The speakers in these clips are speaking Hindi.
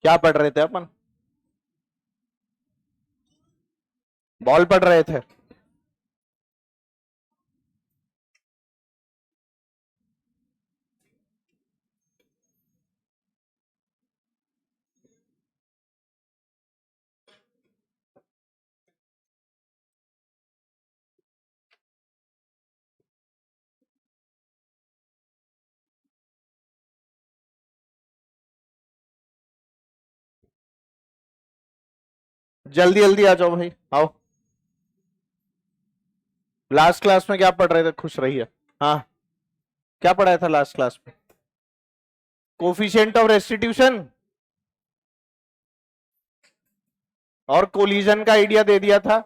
क्या पढ़ रहे थे अपन? बॉल पढ़ रहे थे। जल्दी जल्दी आ जाओ भाई, आओ। लास्ट क्लास में क्या पढ़ रहे थे? खुश रहिए। हाँ, क्या पढ़ाया था लास्ट क्लास में? कोफिशिएंट ऑफ रेस्टिट्यूशन और कोलिजन का आइडिया दे दिया था।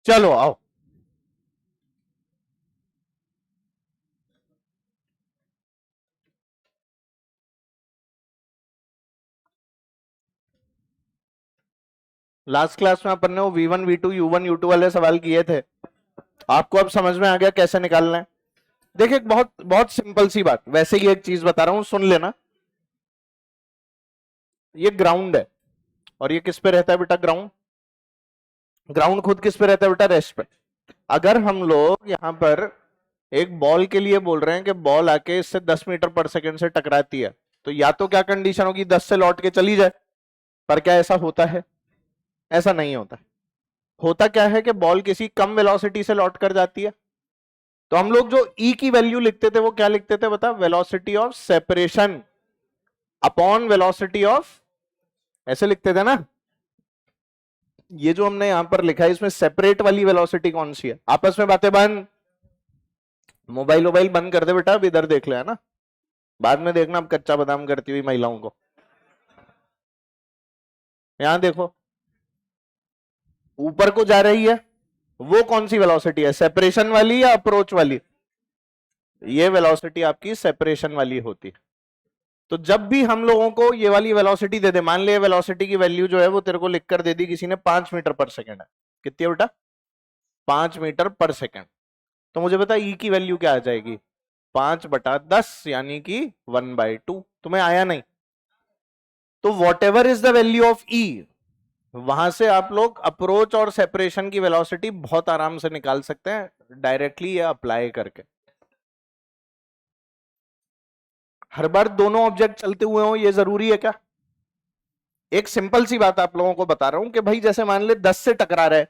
चलो आओ। लास्ट क्लास में अपन ने वो V1 V2 U1 U2 वाले सवाल किए थे, आपको अब समझ में आ गया कैसे निकालना है? देखिए, बहुत बहुत सिंपल सी बात, वैसे ही एक चीज बता रहा हूं, सुन लेना। ये ग्राउंड है, और ये किस पे रहता है बेटा? ग्राउंड। ग्राउंड खुद किस पे रहता है बेटा? रेस्ट पे। अगर हम लोग यहां पर एक बॉल के लिए बोल रहे हैं कि बॉल आके इससे 10 मीटर पर सेकंड से टकराती है, तो या तो क्या कंडीशन होगी? 10 से लौट के चली जाए। पर क्या ऐसा होता है? ऐसा नहीं होता। होता क्या है कि बॉल किसी कम वेलोसिटी से लौट कर जाती है। तो हम लोग जो ई की वैल्यू लिखते थे वो क्या लिखते थे बता? Velocity of separation upon velocity of, ऐसे लिखते थे ना। ये जो हमने यहां पर लिखा है, इसमें सेपरेट वाली वेलोसिटी कौन सी है? आपस में बातें बंद, मोबाइल वोबाइल बंद कर दे बेटा, अब इधर देख ले, है ना। बाद में देखना अब कच्चा बादाम करती हुई महिलाओं को। यहां देखो, ऊपर को जा रही है, वो कौन सी वेलोसिटी है? सेपरेशन वाली या अप्रोच वाली? ये वेलोसिटी आपकी सेपरेशन वाली होती है। तो जब भी हम लोगों को ये वाली वेलोसिटी दे दे, मान ले वेलोसिटी की वैल्यू जो है वो तेरे को लिख कर दे दी किसी ने 5 मीटर पर सेकंड है। कितनी है बेटा? 5 मीटर पर सेकंड। तो मुझे बता ई की वैल्यू क्या आ जाएगी? 5/10, यानी कि 1/2। तुम्हें आया नहीं? तो whatever is the value of E, वहां से आप लोग अप्रोच और सेपरेशन की वेलोसिटी बहुत आराम से निकाल सकते हैं, डायरेक्टली या अप्लाई करके। हर बार दोनों ऑब्जेक्ट चलते हुए हो ये जरूरी है क्या? एक सिंपल सी बात आप लोगों को बता रहा हूं कि भाई जैसे मान ले 10 से टकरा रहा है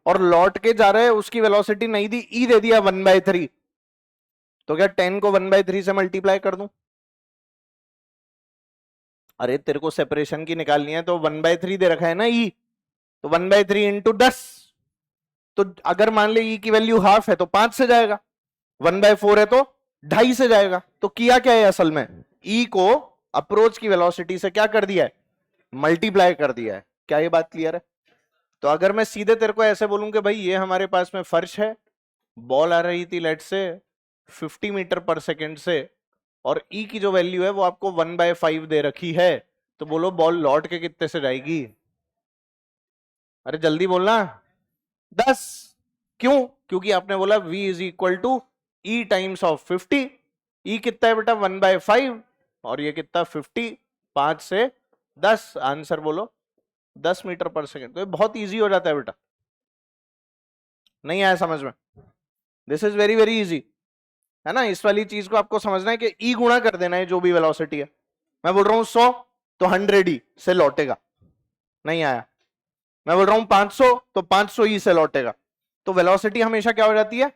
और लौट के जा रहा है, उसकी वेलोसिटी नहीं दी, ई दे दिया 1/3, तो क्या 10 को 1/3 से मल्टीप्लाई कर दूं? अरे तेरे को सेपरेशन की निकालनी है तो 1/3 दे रखा है ना ई, तो 1/3 इंटू 10। तो अगर मान ले ई की वैल्यू हाफ है तो 5 से जाएगा, 1/4 है तो 2.5 से जाएगा। तो किया क्या है असल में? ई को अप्रोच की वेलोसिटी से क्या कर दिया है? मल्टीप्लाई कर दिया है। क्या ये बात क्लियर है? तो अगर मैं सीधे तेरे को ऐसे बोलूं कि भाई ये हमारे पास में फर्श है, बॉल आ रही थी लेट से 50 मीटर पर सेकेंड से, और ई की जो वैल्यू है वो आपको 1/5 दे रखी है, तो बोलो बॉल लौट के कितने से जाएगी? अरे जल्दी बोलना। 10। क्यों? क्योंकि आपने बोला v is equal to e times of 50। E कितना है बेटा? 1/5, और ये कितना? 50। 5 से 10, आंसर बोलो 10 मीटर पर सेकेंड। तो ये बहुत इजी हो जाता है बेटा। नहीं आया समझ में? This is very very easy, है ना। इस वाली चीज को आपको समझना है कि ई गुणा कर देना है जो भी वेलोसिटी है। मैं बोल रहा हूं 100 तो 100 ई से लौटेगा। नहीं आया? मैं बोल रहा हूं 500 तो 500 ई से लौटेगा। तो वेलोसिटी हमेशा क्या हो जाती है?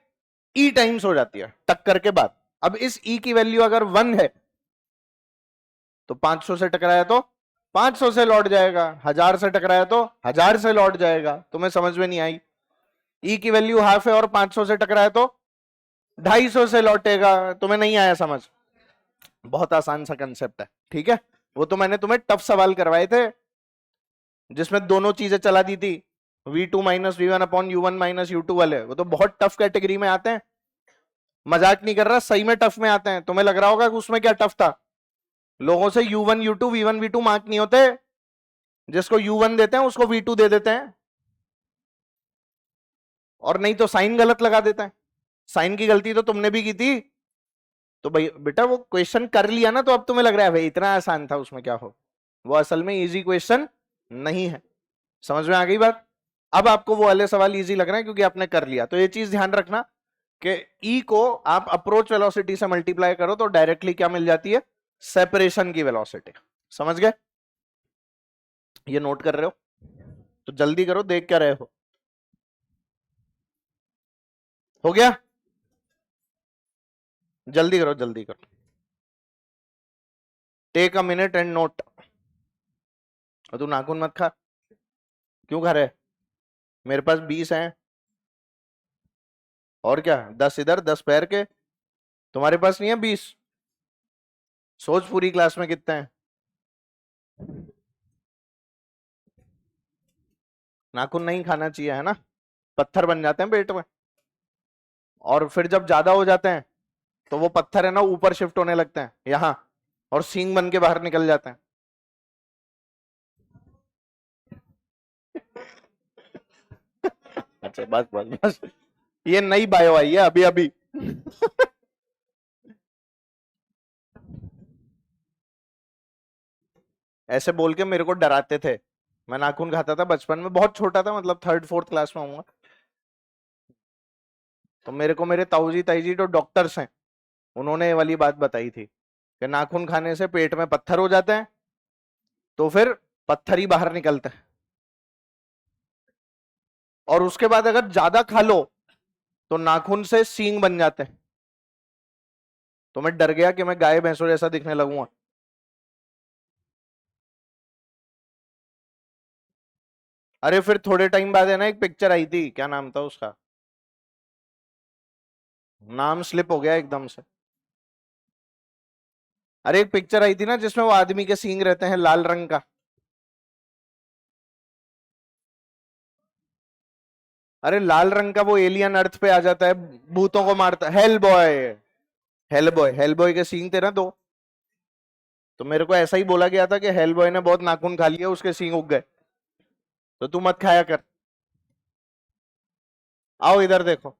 ई टाइम्स हो जाती है टक्कर के बाद। अब इस ई की वैल्यू अगर 1 है तो 500 से टकराया तो 500 से लौट जाएगा, 1000 से टकराया तो 1000 से लौट जाएगा। तुम्हें समझ में नहीं आई? ई की वैल्यू हाफ है और 500 से टकराया तो 250 से लौटेगा। तुम्हें नहीं आया समझ? बहुत आसान सा कंसेप्ट है, ठीक है। वो तो मैंने तुम्हें टफ सवाल करवाए थे, जिसमें दोनों चीजें चला दी थी, V2 minus V1 upon U1 minus U2 वाले, वो तो बहुत टफ कैटेगरी में आते हैं। मजाक नहीं कर रहा, सही में टफ में आते हैं। तुम्हें लग रहा होगा कि उसमें क्या टफ था। लोगों से U1 U2 V1 V2 mark नहीं होते, जिसको U1 देते हैं उसको V2 दे देते हैं, और नहीं तो साइन गलत लगा देता है। साइन की गलती तो तुमने भी की थी। तो भाई बेटा वो क्वेश्चन कर लिया ना, तो अब तुम्हें लग रहा है भाई इतना आसान था, उसमें क्या हो। वो असल में इजी क्वेश्चन नहीं है। समझ में आ गई बात। अब आपको वो वाले सवाल इजी लग रहे हैं क्योंकि आपने कर लिया। तो ये चीज ध्यान रखना कि ई को आप अप्रोच वेलोसिटी से मल्टीप्लाई करो तो डायरेक्टली क्या मिल जाती है, सेपरेशन की वेलोसिटी। समझ गए। ये नोट कर रहे हो तो जल्दी करो, देख क्या रहे हो गया, जल्दी करो जल्दी करो। Take a minute and note. तू नाखून मत खा। क्यों खा रहे, मेरे पास 20 हैं, और क्या 10 इधर 10 पैर के। तुम्हारे पास नहीं है 20। सोच पूरी क्लास में कितने हैं। नाखून नहीं खाना चाहिए है ना, पत्थर बन जाते हैं पेट में, और फिर जब ज्यादा हो जाते हैं तो वो पत्थर है ना ऊपर शिफ्ट होने लगते हैं यहां, और सींग बन के बाहर निकल जाते हैं। अच्छा बस बस बस, ये नई बायो आई है अभी अभी। ऐसे बोल के मेरे को डराते थे। मैं नाखून खाता था बचपन में, बहुत छोटा था, मतलब थर्ड फोर्थ क्लास में होऊंगा। तो मेरे को मेरे ताऊजी ताईजी जो डॉक्टर्स हैं, उन्होंने ये वाली बात बताई थी कि नाखून खाने से पेट में पत्थर हो जाते हैं, तो फिर पत्थर ही बाहर निकलते हैं, और उसके बाद अगर ज्यादा खा लो तो नाखून से सींग बन जाते हैं। तो मैं डर गया कि मैं गाय भैंसों जैसा दिखने लगूंगा। अरे फिर थोड़े टाइम बाद है ना एक पिक्चर आई थी, क्या नाम था उसका, नाम स्लिप हो गया एकदम से। अरे एक पिक्चर आई थी ना जिसमें वो आदमी के सींग रहते हैं लाल रंग का। अरे लाल रंग का वो एलियन अर्थ पे आ जाता है, भूतों को मारता है, hello boy. Hello boy, hello boy के सींग थे ना दो। तो मेरे को ऐसा ही बोला गया था कि हेल बॉय ने बहुत नाखून खा लिया, उसके सींग उग गए। तो तू मत खाया कर। आओ इधर देखो।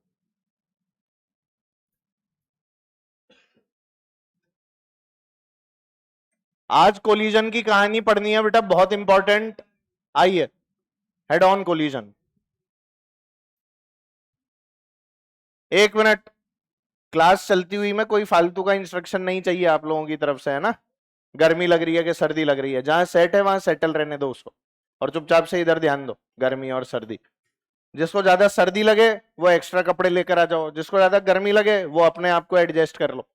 आज कोलिजन की कहानी पढ़नी है बेटा, बहुत इंपॉर्टेंट। आइए, हेड ऑन कोलिजन। एक मिनट, क्लास चलती हुई में कोई फालतू का इंस्ट्रक्शन नहीं चाहिए आप लोगों की तरफ से, है ना। गर्मी लग रही है कि सर्दी लग रही है, जहां सेट है वहां सेटल रहने दो उसको, और चुपचाप से इधर ध्यान दो, गर्मी और सर्दी। जिसको ज्यादा सर्दी लगे वो एक्स्ट्रा कपड़े लेकर आ जाओ, जिसको ज्यादा गर्मी लगे वो अपने आप को एडजस्ट कर लो,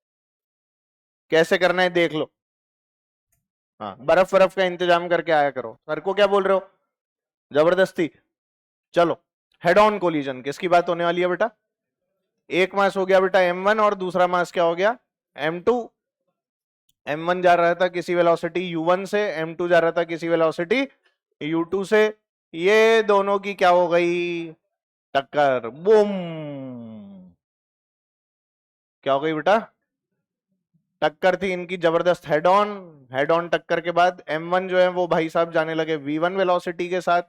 कैसे करना है देख लो। हाँ, बर्फ बर्फ का इंतजाम करके आया करो। सर को क्या बोल रहे हो जबरदस्ती। चलो, हेड ऑन कोलिजन किसकी बात होने वाली है बेटा। एक मास हो गया बेटा M1, और दूसरा मास क्या हो गया M2। M1 जा रहा था किसी वेलोसिटी U1 से, M2 जा रहा था किसी वेलोसिटी U2 से। ये दोनों की क्या हो गई, टक्कर, बूम। क्या हो गई बेटा, टक्कर थी इनकी जबरदस्त, हेड ऑन। हेड ऑन टक्कर के बाद M1 जो है वो भाई साहब जाने लगे V1 वेलोसिटी के साथ,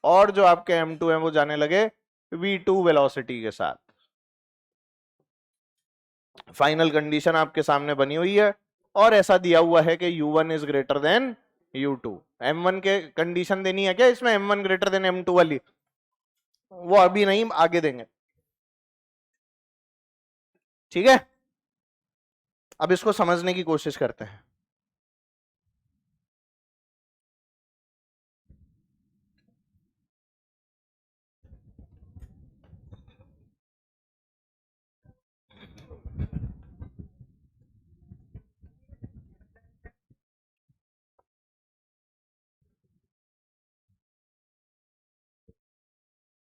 और जो आपके M2 है वो जाने लगे V2 वेलोसिटी के साथ। फाइनल कंडीशन आपके सामने बनी हुई है, और ऐसा दिया हुआ है कि U1 is greater than U2। M1 के कंडीशन देनी है क्या इसमें, M1 ग्रेटर देन M2 वाली, वो अभी नहीं आगे देंगे। ठीक है, अब इसको समझने की कोशिश करते हैं।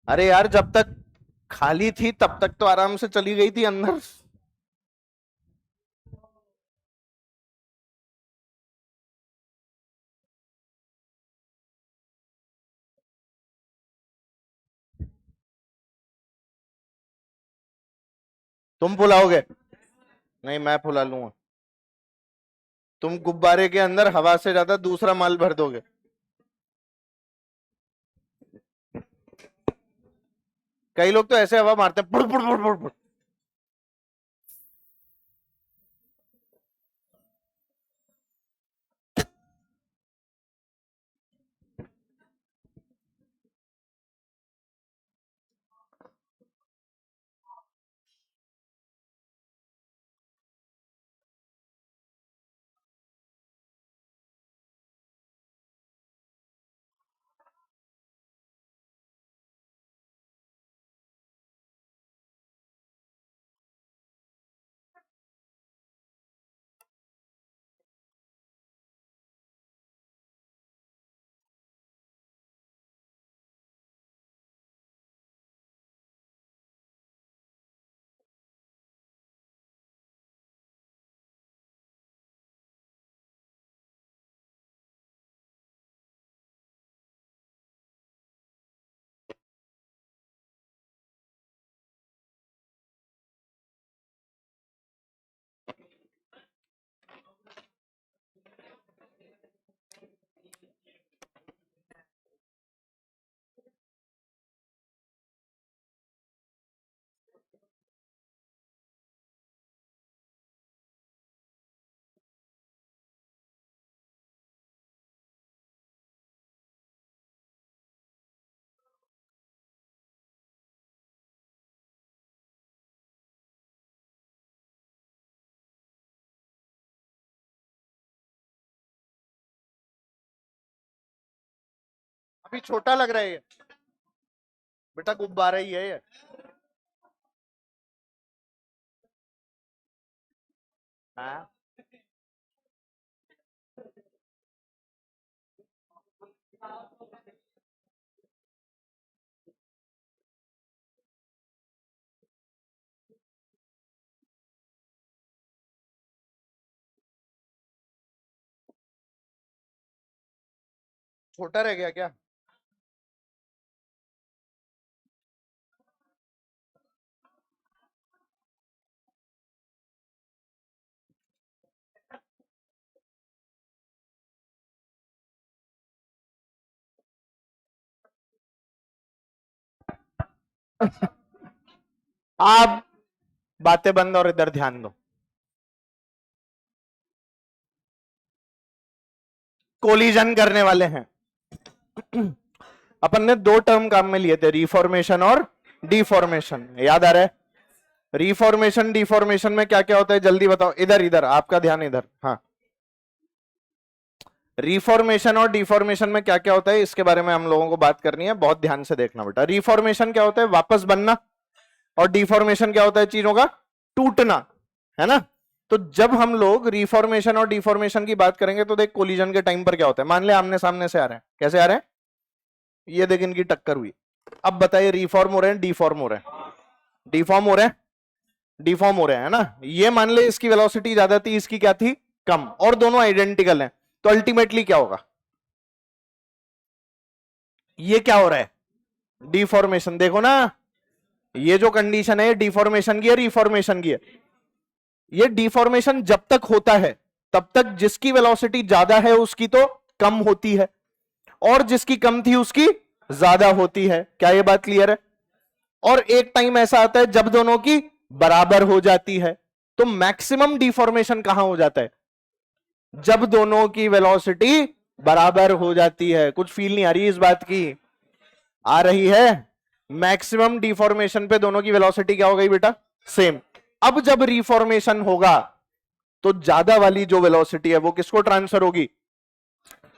अरे यार जब तक खाली थी तब तक तो आराम से चली गई थी अंदर। तुम फुलाओगे? नहीं, मैं फुला लूंगा। तुम गुब्बारे के अंदर हवा से ज्यादा दूसरा माल भर दोगे। कई लोग तो ऐसे हवा मारते हैं, पुड़ पुड़ पुड़ पुड़ पुड़। अभी छोटा लग रहा है ये, बेटा गुब्बारा ही है ये। हाँ, छोटा रह गया क्या? आप बातें बंद और इधर ध्यान दो। कोलिजन करने वाले हैं। अपन ने दो टर्म काम में लिए थे, रिफॉर्मेशन और डिफॉर्मेशन, याद आ रहा है? रिफॉर्मेशन डिफॉर्मेशन में क्या क्या होता है, जल्दी बताओ। इधर इधर आपका ध्यान इधर। हाँ, रिफॉर्मेशन और डिफॉर्मेशन में क्या क्या होता है, इसके बारे में हम लोगों को बात करनी है, बहुत ध्यान से देखना बेटा। रिफॉर्मेशन क्या होता है? वापस बनना। और डिफॉर्मेशन क्या होता है? चीजों का टूटना, है ना? तो जब हम लोग रिफॉर्मेशन और डिफॉर्मेशन की बात करेंगे तो देख, कोलिजन के टाइम पर क्या होता है। मान ले आमने सामने से आ रहे हैं, कैसे आ रहे हैं? ये देख, इनकी टक्कर हुई। अब बताइए, रिफॉर्म हो रहे हैं डिफॉर्म हो रहे हैं? डिफॉर्म हो रहे हैं, डिफॉर्म हो रहे हैं, है ना? ये मान ले इसकी वेलोसिटी ज्यादा थी, इसकी क्या थी? कम, और दोनों आइडेंटिकल हैं, तो अल्टीमेटली क्या होगा? ये क्या हो रहा है? डिफॉर्मेशन। देखो ना, ये जो कंडीशन है डिफॉर्मेशन की है, रिफॉर्मेशन की है। ये डिफॉर्मेशन जब तक होता है तब तक जिसकी वेलोसिटी ज्यादा है उसकी तो कम होती है, और जिसकी कम थी उसकी ज्यादा होती है। क्या ये बात क्लियर है? और एक टाइम ऐसा आता है जब दोनों की बराबर हो जाती है। तो मैक्सिमम डिफॉर्मेशन कहां हो जाता है? जब दोनों की वेलोसिटी बराबर हो जाती है। कुछ फील नहीं आ रही इस बात की? आ रही है? मैक्सिमम डिफॉर्मेशन पे दोनों की वेलोसिटी क्या हो गई बेटा? सेम। अब जब रिफॉर्मेशन होगा तो ज्यादा वाली जो वेलोसिटी है वो किसको ट्रांसफर होगी?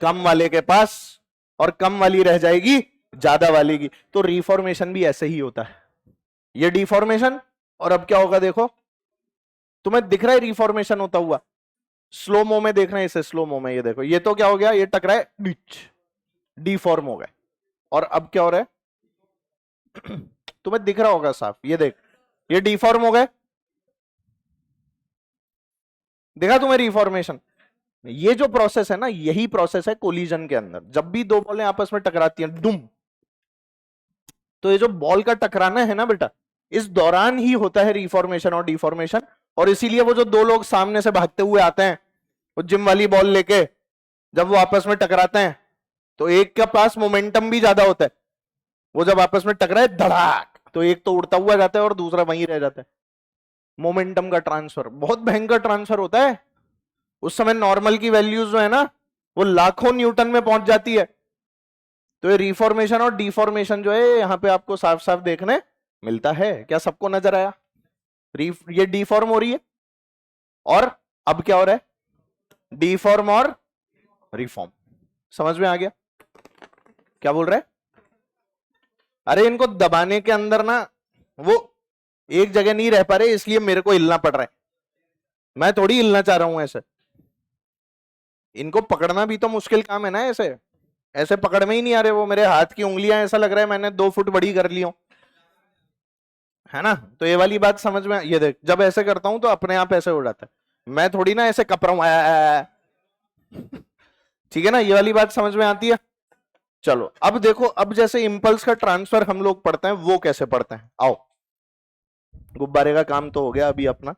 कम वाले के पास, और कम वाली रह जाएगी ज्यादा वाली की। तो रिफॉर्मेशन भी ऐसे ही होता है, ये डिफॉर्मेशन। और अब क्या होगा देखो, तुम्हें दिख रहा है रिफॉर्मेशन होता हुआ? स्लो मो में देखना है इसे, स्लो मो में। ये देखो, ये तो क्या हो गया, ये टकराए, डिफॉर्म हो गए। और अब क्या हो रहा है? तुम्हें दिख रहा होगा साफ, ये देख, ये डिफॉर्म हो गए। देखा तुम्हें रिफॉर्मेशन? ये जो प्रोसेस है ना, यही प्रोसेस है कोलिजन के अंदर। जब भी दो बॉलें आपस में टकराती हैं, डुम, तो ये जो बॉल का टकराना है ना बेटा, इस दौरान ही होता है रिफॉर्मेशन और डिफॉर्मेशन। और इसीलिए वो जो दो लोग सामने से भागते हुए आते हैं वो जिम वाली बॉल लेके, जब वो आपस में टकराते हैं तो एक के पास मोमेंटम भी ज्यादा होता है, वो जब आपस में टकराए धड़ाक तो एक तो उड़ता हुआ जाता है और दूसरा वहीं रह जाता है। मोमेंटम का ट्रांसफर बहुत भयंकर ट्रांसफर होता है। उस समय नॉर्मल की वैल्यूज जो है ना वो लाखों न्यूटन में पहुंच जाती है। तो ये रिफॉर्मेशन और डिफॉर्मेशन जो है यहां पे आपको साफ साफ देखने मिलता है। क्या सबको नजर आया? ये डिफॉर्म हो रही है और अब क्या हो रहा है? डिफॉर्म और रिफॉर्म। समझ में आ गया क्या बोल रहे हैं? अरे इनको दबाने के अंदर ना वो एक जगह नहीं रह पा रहे, इसलिए मेरे को हिलना पड़ रहा है। मैं थोड़ी हिलना चाह रहा हूं ऐसे। इनको पकड़ना भी तो मुश्किल काम है ना। ऐसे ऐसे पकड़ में ही नहीं आ रहे वो मेरे हाथ की उंगलियां, ऐसा लग रहा है मैंने 2 फुट बड़ी कर ली हूं, है ना। तो ये वाली बात समझ में, ये देख जब ऐसे करता हूं तो अपने आप ऐसे हो जाता है, मैं थोड़ी ना ऐसे कप रहा हूं। ठीक है ना, ये वाली बात समझ में आती है। चलो अब देखो, अब जैसे इंपल्स का ट्रांसफर हम लोग पढ़ते हैं वो कैसे पढ़ते हैं, आओ। गुब्बारे का काम तो हो गया अभी अपना।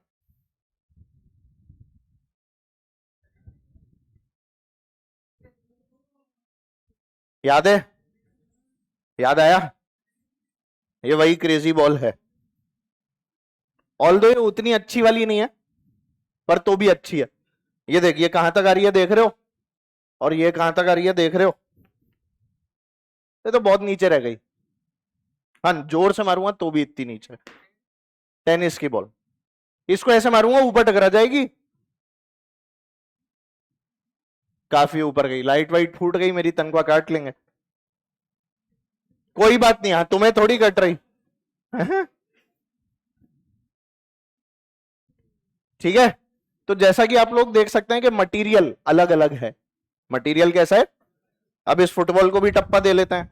याद है? याद आया? ये वही क्रेजी बॉल है। ऑल्दो ये उतनी अच्छी वाली नहीं है पर तो भी अच्छी है। ये देख, ये कहां तक आ रही है देख रहे हो, और ये कहां तक आ रही है देख रहे हो। ये तो बहुत नीचे रह गई। हाँ जोर से मारूंगा तो भी इतनी नीचे। टेनिस की बॉल, इसको ऐसे मारूंगा ऊपर टकरा जाएगी। काफी ऊपर गई, लाइट वाइट फूट गई, मेरी तनख्वाह काट लेंगे। कोई बात नहीं, हाँ तुम्हें थोड़ी कट रही। ठीक है। तो जैसा कि आप लोग देख सकते हैं कि मटेरियल अलग अलग है। मटेरियल कैसा है? अब इस फुटबॉल को भी टप्पा दे लेते हैं।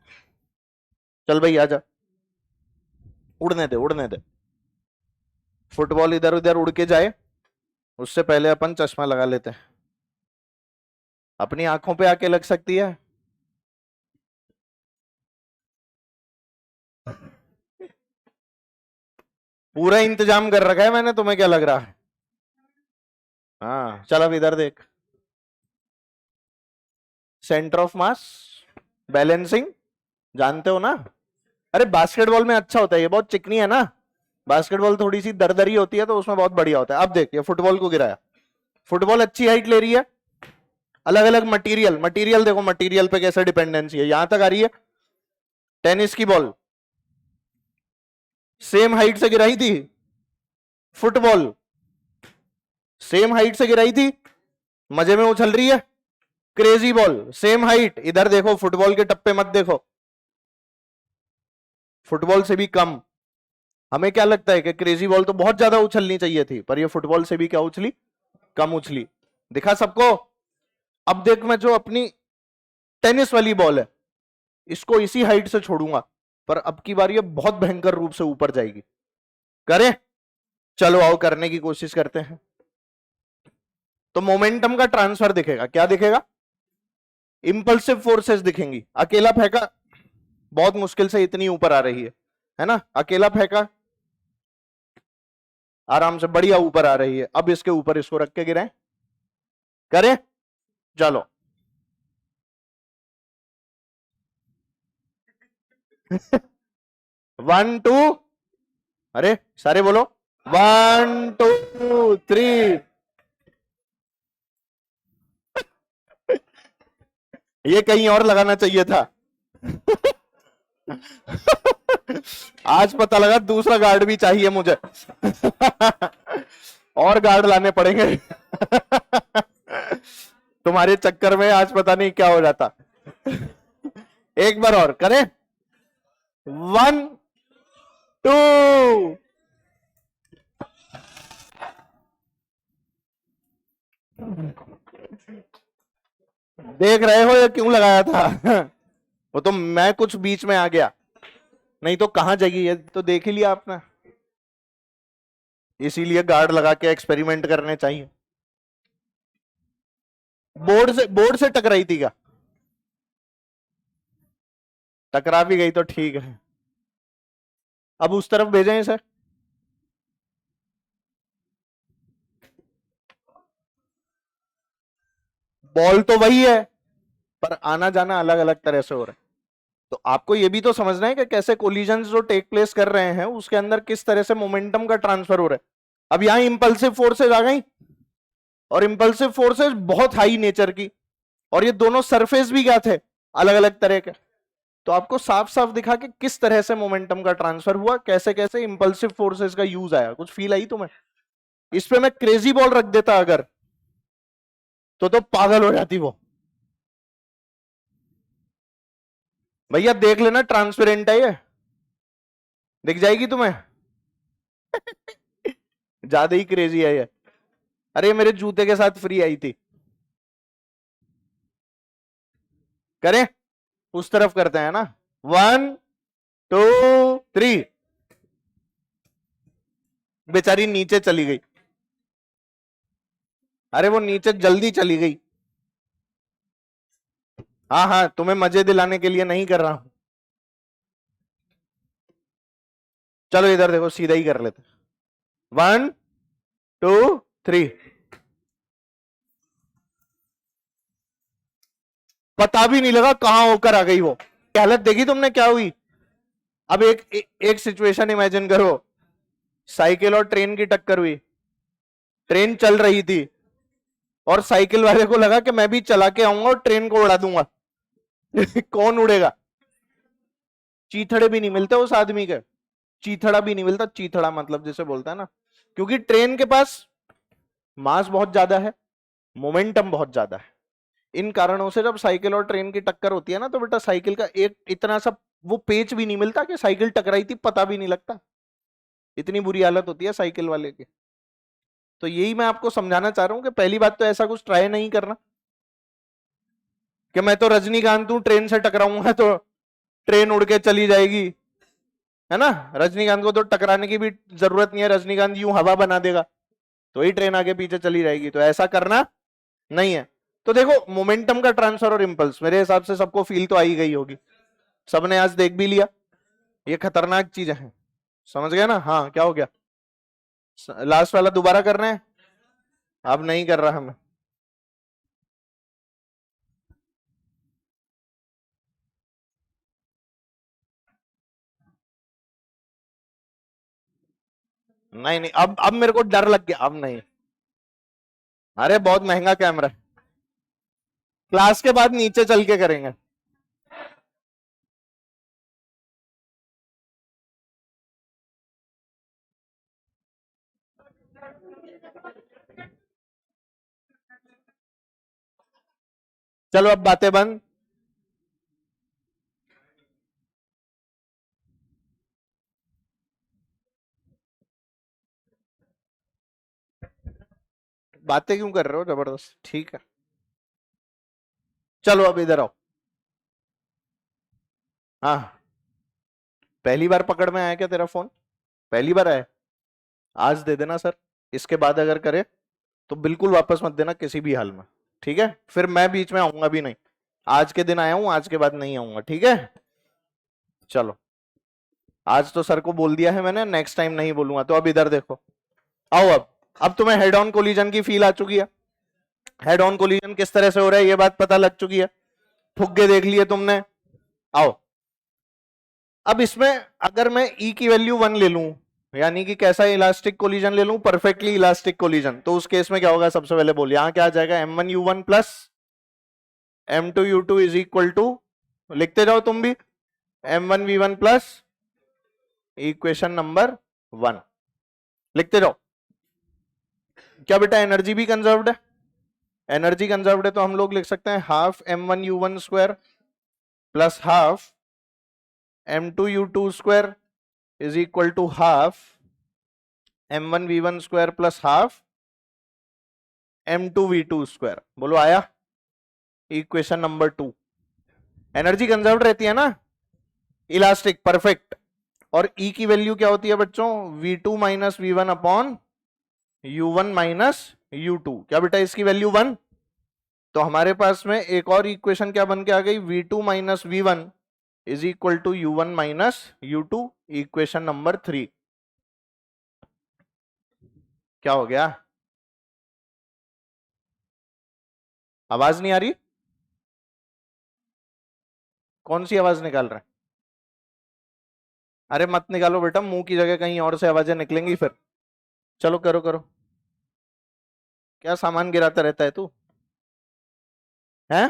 चल भाई आजा, उड़ने दे उड़ने दे। फुटबॉल इधर उधर उड़ के जाए उससे पहले अपन चश्मा लगा लेते हैं। अपनी आंखों पे आके लग सकती है। पूरा इंतजाम कर रखा है मैंने, तुम्हें क्या लग रहा है? हाँ चल अब इधर देख। सेंटर ऑफ मास, बैलेंसिंग, जानते हो ना। अरे बास्केटबॉल में अच्छा होता है, ये बहुत चिकनी है ना। बास्केटबॉल थोड़ी सी दरदरी होती है तो उसमें बहुत बढ़िया होता है। अब देख, ये फुटबॉल को गिराया, फुटबॉल अच्छी हाइट ले रही है। अलग अलग मटेरियल, मटेरियल देखो मटेरियल पे कैसे डिपेंडेंसी है, यहां तक आ रही है। टेनिस की बॉल सेम हाइट से गिराई थी, फुटबॉल सेम हाइट से गिराई थी, मजे में उछल रही है। क्रेजी बॉल सेम हाइट, इधर देखो फुटबॉल के टप्पे मत देखो, फुटबॉल से भी कम। हमें क्या लगता है कि क्रेजी बॉल तो बहुत ज्यादा उछलनी चाहिए थी, पर ये फुटबॉल से भी क्या उछली, कम उछली। दिखा सबको? अब देख, मैं जो अपनी टेनिस वाली बॉल है इसको इसी हाइट से छोड़ूंगा, पर अब की बार ये बहुत भयंकर रूप से ऊपर जाएगी। करें? चलो आओ करने की कोशिश करते हैं। तो मोमेंटम का ट्रांसफर दिखेगा, क्या दिखेगा? इंपल्सिव फोर्सेस दिखेंगी। अकेला फेंका, बहुत मुश्किल से इतनी ऊपर आ रही है ना। अकेला फेंका आराम से बढ़िया ऊपर आ रही है। अब इसके ऊपर इसको रख के गिराएं, करें? चलो। 1 2, अरे सारे बोलो, 1 2 3। ये कहीं और लगाना चाहिए था। आज पता लगा दूसरा गार्ड भी चाहिए मुझे। और गार्ड लाने पड़ेंगे। तुम्हारे चक्कर में आज पता नहीं क्या हो जाता। एक बार और करें, 1 2। देख रहे हो ये क्यों लगाया था? वो तो मैं कुछ बीच में आ गया, नहीं तो कहां जाएगी ये तो देख ही लिया आपने। इसीलिए गार्ड लगा के एक्सपेरिमेंट करने चाहिए। बोर्ड से टकराई थी क्या? टकरा भी गई तो ठीक है। अब उस तरफ भेजें इसे। बॉल तो वही है पर आना जाना अलग अलग तरह से हो रहा है। तो आपको ये भी तो समझना है कि कैसे कोलिजन जो टेक प्लेस कर रहे हैं उसके अंदर किस तरह से मोमेंटम का ट्रांसफर हो रहा है। अब यहां इंपल्सिव फोर्सेज आ गई और इंपल्सिव फोर्सेज बहुत हाई नेचर की, और ये दोनों सरफेस भी क्या थे, अलग अलग तरह के। तो आपको साफ साफ दिखा कि किस तरह से मोमेंटम का ट्रांसफर हुआ, कैसे कैसे इंपल्सिव फोर्सेस का यूज आया। कुछ फील आई तुम्हें? इस पे मैं क्रेजी बॉल रख देता अगर, तो पागल हो जाती वो। भैया देख लेना, ट्रांसपेरेंट है ये, दिख जाएगी तुम्हें। ज्यादा ही क्रेजी है ये। अरे मेरे जूते के साथ फ्री आई थी। करें, उस तरफ करते हैं ना। 1 2 3। बेचारी नीचे चली गई। अरे वो नीचे जल्दी चली गई। हाँ हाँ, तुम्हें मजे दिलाने के लिए नहीं कर रहा हूं। चलो इधर देखो, सीधा ही कर लेते। 1 2 3। पता भी नहीं लगा कहां होकर आ गई वो। हालत देखी तुमने क्या हुई? अब एक सिचुएशन इमेजिन करो, साइकिल और ट्रेन की टक्कर हुई। ट्रेन चल रही थी और साइकिल वाले को लगा कि मैं भी चला के आऊंगा और ट्रेन को उड़ा दूंगा। कौन उड़ेगा? चीथड़े भी नहीं मिलते उस आदमी के। चीथड़ा भी नहीं मिलता, चीथड़ा मतलब जैसे बोलता है ना, क्योंकि ट्रेन के पास मास बहुत ज्यादा है, मोमेंटम बहुत ज्यादा है। इन कारणों से जब साइकिल और ट्रेन की टक्कर होती है ना, तो बेटा साइकिल का एक इतना सा वो पेच भी नहीं मिलता कि साइकिल टकराई थी, पता भी नहीं लगता। इतनी बुरी हालत होती है साइकिल वाले की। तो यही मैं आपको समझाना चाह रहा हूं कि पहली बात तो ऐसा कुछ ट्राई नहीं करना कि मैं तो रजनीकांत हूं, ट्रेन से टकराऊंगा तो ट्रेन उड़ के चली जाएगी, है ना। रजनीकांत को तो टकराने की भी जरूरत नहीं है, रजनीकांत यूं हवा बना देगा तो ही ट्रेन आगे पीछे चली जाएगी। तो ऐसा करना नहीं है। तो देखो, मोमेंटम का ट्रांसफर और इंपल्स मेरे हिसाब से सबको फील तो आई गई होगी, सबने आज देख भी लिया। ये खतरनाक चीजें हैं, समझ गया ना। हाँ, क्या हो गया? लास्ट वाला दोबारा करना है? अब नहीं कर रहा मैं। नहीं नहीं, अब मेरे को डर लग गया, अब नहीं। अरे बहुत महंगा कैमरा है, क्लास के बाद नीचे चल के करेंगे। चलो अब बातें बंद। बातें क्यों कर रहे हो जबरदस्त? ठीक है, चलो अब इधर आओ। हाँ, पहली बार पकड़ में आया क्या तेरा फोन? पहली बार आया? आज दे देना सर, इसके बाद अगर करे तो बिल्कुल वापस मत देना किसी भी हाल में, ठीक है। फिर मैं बीच में आऊंगा भी नहीं। आज के दिन आया हूं, आज के बाद नहीं आऊंगा, ठीक है। चलो, आज तो सर को बोल दिया है मैंने, नेक्स्ट टाइम नहीं बोलूंगा। तो अब इधर देखो, आओ। अब तुम्हें हेड ऑन कोलिजन की फील आ चुकी है। हेड ऑन कोलिजन किस तरह से हो रहा है ये बात पता लग चुकी है, फुग्गे देख लिए तुमने। आओ, अब इसमें अगर मैं ई की वैल्यू 1 ले लूं, यानी कि कैसा इलास्टिक कोलिजन ले लूं, परफेक्टली इलास्टिक कोलिजन, तो उस केस में क्या होगा? सबसे पहले बोल, यहां क्या आ जाएगा? M1U1 plus M2U2 is equal to, लिखते जाओ तुम भी, M1V1 प्लस इक्वेशन नंबर 1, लिखते जाओ। क्या बेटा एनर्जी भी कंजर्व्ड है? एनर्जी कंजर्व्ड है तो हम लोग लिख सकते हैं half M1U1 square plus half M2U2 square is equal to half M1V1 square plus half M2V2 square. बोलो आया? Equation number 2। एनर्जी कंजर्व्ड रहती है ना, इलास्टिक, परफेक्ट। और ई की वैल्यू क्या होती है बच्चों? V2 minus V1 upon U1 minus U2। क्या बेटा इसकी वैल्यू 1? तो हमारे पास में एक और इक्वेशन क्या बन के आ गई? V2 minus V1 is equal to U1 minus U2, equation number 3। क्या हो गया? आवाज नहीं आ रही? कौन सी आवाज निकाल रहा है? अरे मत निकालो बेटा, मुंह की जगह कहीं और से आवाजें निकलेंगी फिर। चलो करो करो। क्या सामान गिराता रहता है तू? है?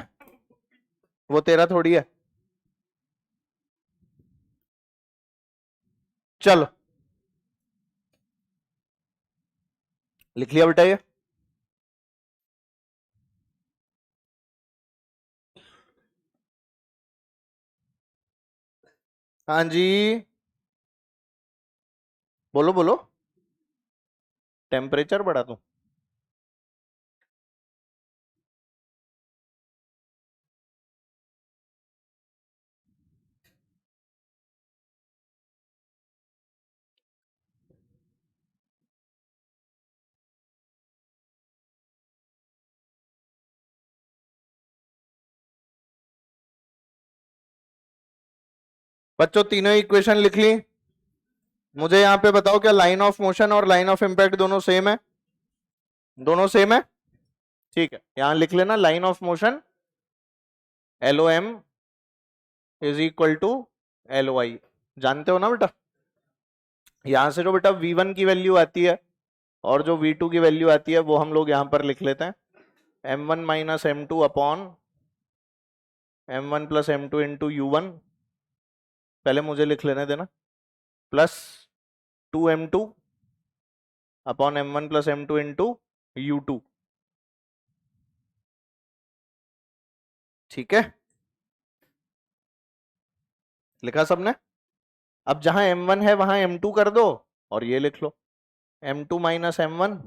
वो तेरा थोड़ी है। चलो लिख लिया बेटा ये? हाँ जी, बोलो बोलो। टेम्परेचर बढ़ा दूं? बच्चों तीनों इक्वेशन लिख ली? मुझे यहां पे बताओ, क्या लाइन ऑफ मोशन और लाइन ऑफ इम्पैक्ट दोनों सेम है? दोनों सेम है? ठीक है, यहां लिख लेना line of motion LOM is equal to LOI। जानते हो ना बेटा? यहां से जो बेटा V1 की वैल्यू आती है और जो V2 की वैल्यू आती है वो हम लोग यहां पर लिख लेते हैं M1 minus M2 upon M1 plus M2 into U1। पहले मुझे लिख लेने देना। Plus 2M2 upon M1 plus M2 into U2। ठीक है, लिखा सबने? अब जहां M1 है वहां M2 कर दो और ये लिख लो M2 minus M1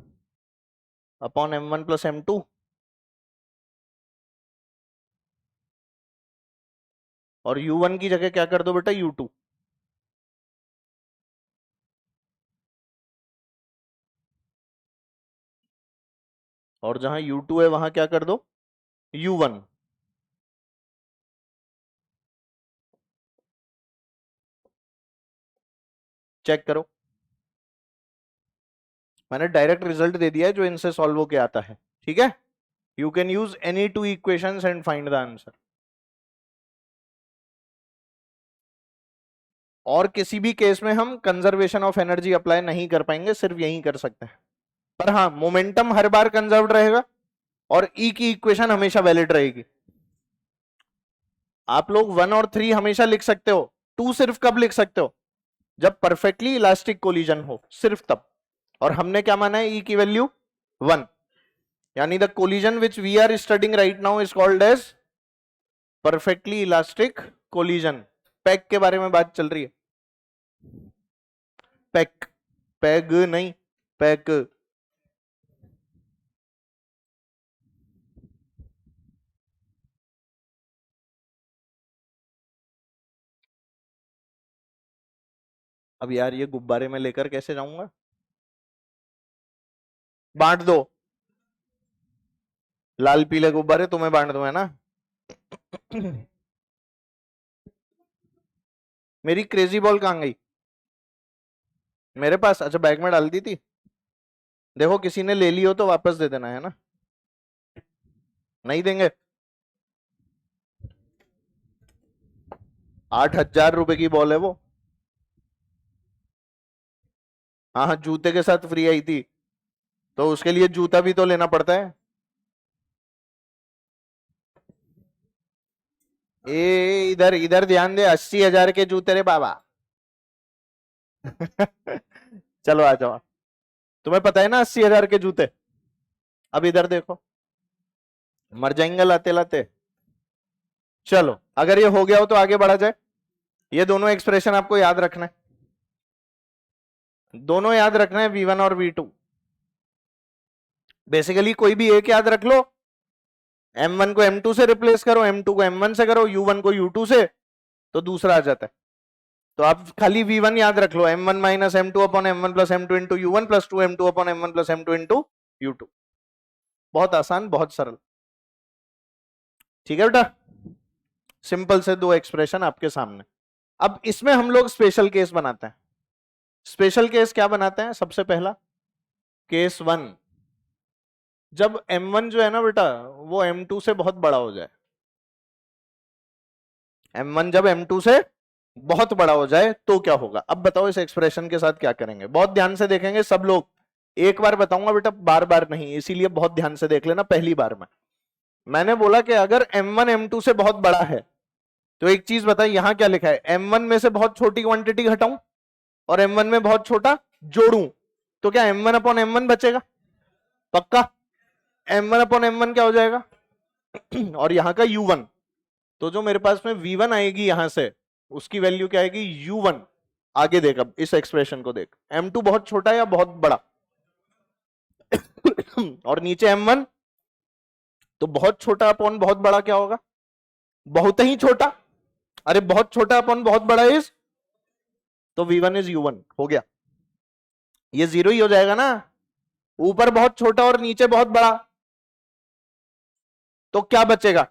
upon M1 plus M2। और U1 की जगह क्या कर दो बेटा? U2। और जहां U2 है वहां क्या कर दो? U1। चेक करो, मैंने डायरेक्ट रिजल्ट दे दिया है जो इनसे सॉल्व होके आता है। ठीक है, you can use any two equations and find the answer. और किसी भी केस में हम कंजर्वेशन ऑफ एनर्जी अप्लाई नहीं कर पाएंगे, सिर्फ यही कर सकते हैं। पर हाँ, मोमेंटम हर बार कंजर्व्ड रहेगा और ई की इक्वेशन हमेशा वैलिड रहेगी। आप लोग 1 और 3 हमेशा लिख सकते हो, 2 सिर्फ कब लिख सकते हो? जब परफेक्टली इलास्टिक कोलिजन हो, सिर्फ तब। और हमने क्या माना है? ई की वैल्यू 1, यानी the collision which we are studying right now is called as perfectly elastic collision. Pack के बारे में बात चल रही है। पैक, पैग नहीं, पैक। अब यार ये गुब्बारे में लेकर कैसे जाऊंगा? बांट दो, लाल पीले गुब्बारे तुम्हें बांट दो, है ना? मेरी क्रेजी बॉल कहां गई? मेरे पास? अच्छा, बैग में डाल दी थी। देखो किसी ने ले ली हो तो वापस दे देना, है ना? नहीं देंगे? 8,000 रुपए की बॉल है वो। हाँ हाँ, जूते के साथ फ्री आई थी, तो उसके लिए जूता भी तो लेना पड़ता है। ए इधर इधर ध्यान दे, 80,000 के जूते रे बाबा। चलो आ जाओ। तुम्हें पता है ना 80,000 के जूते? अब इधर देखो, मर जाएंगे लाते लाते। चलो अगर ये हो गया हो तो आगे बढ़ा जाए। ये दोनों एक्सप्रेशन आपको याद रखना है, दोनों याद रखना है, V1 और V2। बेसिकली कोई भी एक याद रख लो, M1 को M2 से रिप्लेस करो, M2 को M1 से करो, U1 को U2 से, तो दूसरा आ जाता है। तो आप खाली V1 याद रख लो, M1 minus M2 upon M1 plus M2 into U1 plus 2M2 upon M1 plus M2 into U2। बहुत आसान, बहुत सरल। ठीक है बेटा, सिंपल से दो एक्सप्रेशन आपके सामने। अब इसमें हम लोग स्पेशल केस बनाते हैं। स्पेशल केस क्या बनाते हैं? सबसे पहला केस 1, जब M1 जो है ना बेटा वो M2 से बहुत बड़ा हो जाए, M1 जब M2 से बहुत बड़ा हो जाए तो क्या होगा? अब बताओ इस एक्सप्रेशन के साथ क्या करेंगे? बहुत ध्यान से देखेंगे सब लोग, एक बार बताऊंगा बेटा, बार बार नहीं, इसीलिए बहुत ध्यान से देख लेना पहली बार में। मैंने बोला कि अगर M1 M2 से बहुत बड़ा है तो एक चीज बताइए, यहां क्या लिखा है? M1 में से बहुत छोटी क्वांटिटी घटाऊं और M1 में बहुत छोटा जोड़ूं तो क्या M1 अपॉन M1 बचेगा? पक्का M1 अपॉन M1 क्या हो जाएगा? और यहां का U1, तो जो मेरे पास में V1 आएगी यहां से, उसकी वैल्यू क्या आएगी? U1। आगे देख, अब इस एक्सप्रेशन को देख, M2 बहुत छोटा या बहुत बड़ा? और नीचे M1, तो बहुत छोटा अपॉन बहुत बड़ा क्या होगा? बहुत ही छोटा। अरे बहुत छोटा अपॉन बहुत बड़ा इज, तो V1 इज U1 हो गया। ये जीरो ही हो जाएगा ना, ऊपर बहुत छोटा और नीचे बहुत बड़ा, तो क्या बचेगा?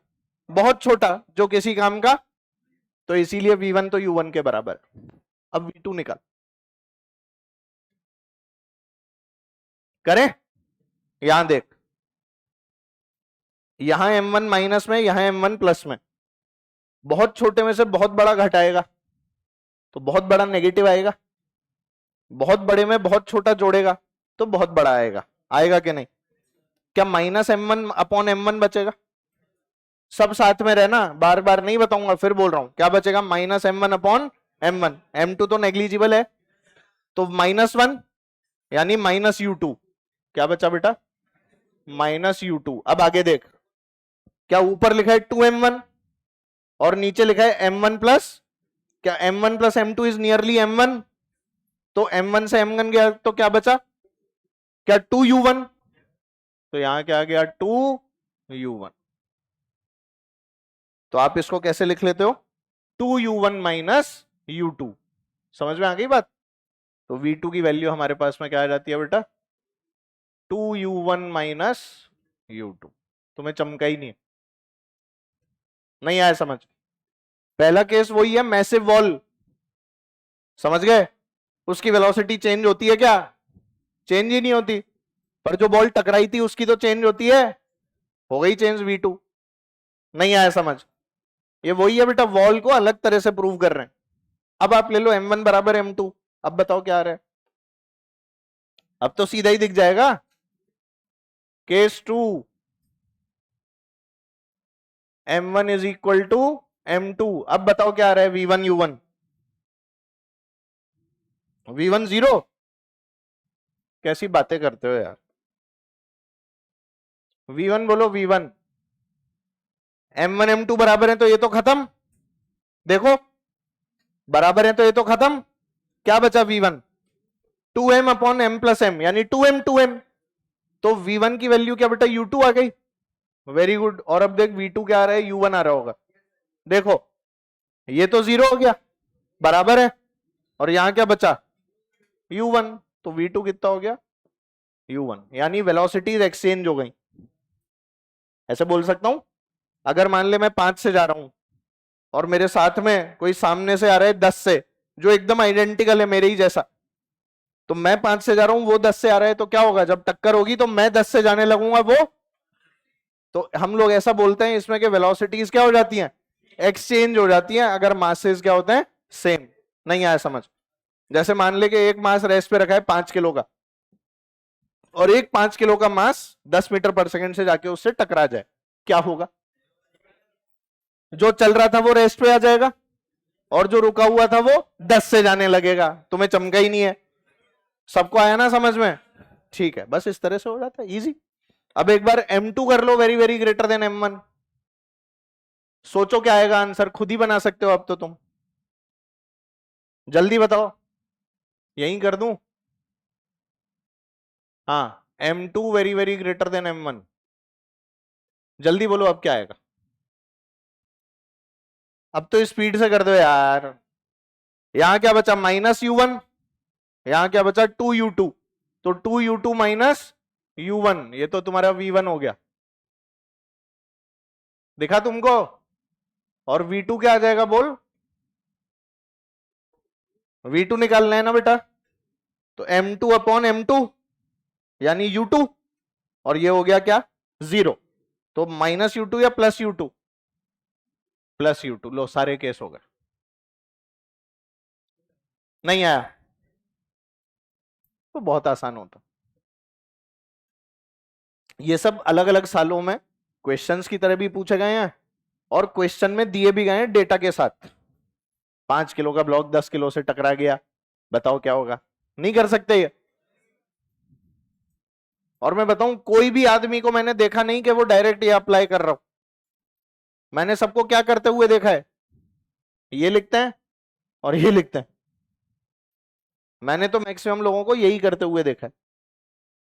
बहुत छोटा जो किसी काम का, तो इसीलिए V1 तो U1 के बराबर। अब V2 निकाल, करें? यहां देख, यहां M1 माइनस में, यहां M1 प्लस में, बहुत छोटे में से बहुत बड़ा घटाएगा तो बहुत बड़ा नेगेटिव आएगा, बहुत बड़े में बहुत छोटा जोड़ेगा तो बहुत बड़ा आएगा। आएगा कि नहीं? क्या माइनस M1 अपॉन M1 बचेगा? सब साथ में रहना, बार बार नहीं बताऊंगा, फिर बोल रहा हूं, क्या बचेगा? Minus M1 upon M1। M2 तो नेग्लिजिबल है, तो -1 यानी -U2। क्या बचा बेटा? -U2। अब आगे देख, क्या ऊपर लिखा है 2M1 और नीचे लिखा है M1 प्लस, क्या M1 plus M2 is nearly M1, तो M1 से M1 गया तो क्या बचा? क्या 2U1, तो यहां क्या आ गया? 2U1। तो आप इसको कैसे लिख लेते हो? 2U1 minus U2। समझ में आ गई बात? तो V2 की वैल्यू हमारे पास में क्या आ जाती है बेटा? 2U1 minus U2। तुम्हें चमका ही नहीं, नहीं आया समझ? पहला केस वही है, मैसिव वॉल, समझ गए? उसकी वेलोसिटी चेंज होती है क्या? चेंज ही नहीं होती। पर जो बॉल टकराई थी उसकी तो चेंज होती है, हो गई चेंज V2। नहीं आया समझ? ये वही है बेटा, वॉल को अलग तरह से प्रूव कर रहे हैं। अब आप ले लो M1 बराबर M2, अब बताओ क्या आ रहा है? अब तो सीधा ही दिख जाएगा। Case 2, M1 is equal to M2। अब बताओ क्या आ रहा है? V1 U1, V1 0। कैसी बातें करते हो यार? V1 बोलो, V1। M1 M2 बराबर है तो ये तो खत्म, देखो बराबर है तो ये तो खत्म। क्या बचा? V1 2M upon M plus M, यानी 2M 2M, तो V1 की वैल्यू क्या बेटा? U2 आ गई। Very good. और अब देख V2 क्या आ रहा है? U1 आ रहा होगा। देखो ये तो 0 हो गया, बराबर है, और यहां क्या बचा? U1, तो V2 कितना हो गया? U1, यानी वेलोसिटीज एक्सचेंज हो गई। ऐसे बोल सकता हूं, अगर मान ले मैं 5 से जा रहा हूं और मेरे साथ में कोई सामने से आ रहा है 10 से, जो एकदम आइडेंटिकल है मेरे ही जैसा, तो मैं 5 से जा रहा हूं, वो 10 से आ रहा है, तो क्या होगा? जब टक्कर होगी तो मैं 10 से जाने लगूंगा, वो, तो हम लोग ऐसा बोलते हैं इसमें कि वेलोसिटीज क्या हो जाती हैं? एक्सचेंज हो जाती हैं, अगर मासेस क्या होते हैं? सेम। नहीं आया समझ? जैसे मान ले कि एक मास रेस्ट पे रखा है 5 किलो का, और एक 5 किलो का मास 10 मीटर पर सेकंड से जाके उससे टकरा जाए, क्या होगा? जो चल रहा था वो रेस्ट पे आ जाएगा, और जो रुका हुआ था वो 10 से जाने लगेगा। तुम्हें चमका ही नहीं है? सबको आया ना समझ में? ठीक है, बस इस तरह से हो जाता है, इजी। अब एक बार M2 कर लो, very very greater than M1। सोचो क्या आएगा आंसर, खुद ही बना सकते हो अब तो तुम, जल्दी बताओ। यही कर दूं? हाँ, M2 very very greater than M1, जल्दी बोलो अब क्या आएगा? अब तो स्पीड से कर दो यार। यहां क्या बचा? -U1, यहां क्या बचा? 2U2, तो 2U2 माइनस U1, ये तो तुम्हारा V1 हो गया, दिखा तुमको? और V2 क्या आ जाएगा बोल? V2 निकालना है ना बेटा, तो M2 अपॉन M2 यानी U2। और ये हो गया क्या 0, तो माइनस U2 या प्लस U2, प्लस U2। लो सारे केस हो गए। नहीं आया तो बहुत आसान होता। ये सब अलग अलग सालों में क्वेश्चंस की तरह भी पूछे गए हैं और क्वेश्चन में दिए भी गए हैं डेटा के साथ। 5 किलो का ब्लॉक 10 किलो से टकरा गया, बताओ क्या होगा? नहीं कर सकते ये। और मैं बताऊं, कोई भी आदमी को मैंने देखा नहीं कि वो डायरेक्ट ये अप्लाई कर रहा हूं। मैंने सबको क्या करते हुए देखा है, ये लिखते हैं और ये लिखते हैं। मैंने तो मैक्सिमम लोगों को यही करते हुए देखा है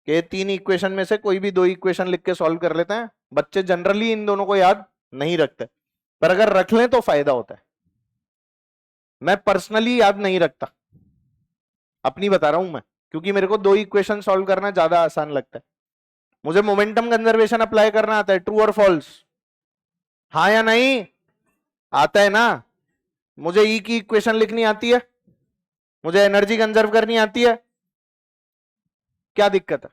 कि 3 इक्वेशन में से कोई भी 2 इक्वेशन लिख के सॉल्व कर लेते हैं। बच्चे जनरली इन दोनों को याद नहीं रखते, पर अगर रख लें तो फायदा होता है। मैं पर्सनली याद नहीं रखता, अपनी बता रहा हूं मैं, क्योंकि मेरे को 2 इक्वेशन सॉल्व करना ज्यादा आसान लगता है। मुझे मोमेंटम कंजर्वेशन अप्लाई करना आता है, ट्रू और फॉल्स, हाँ या नहीं? आता है ना। मुझे ई की इक्वेशन लिखनी आती है, मुझे एनर्जी कंजर्व करनी आती है, क्या दिक्कत है?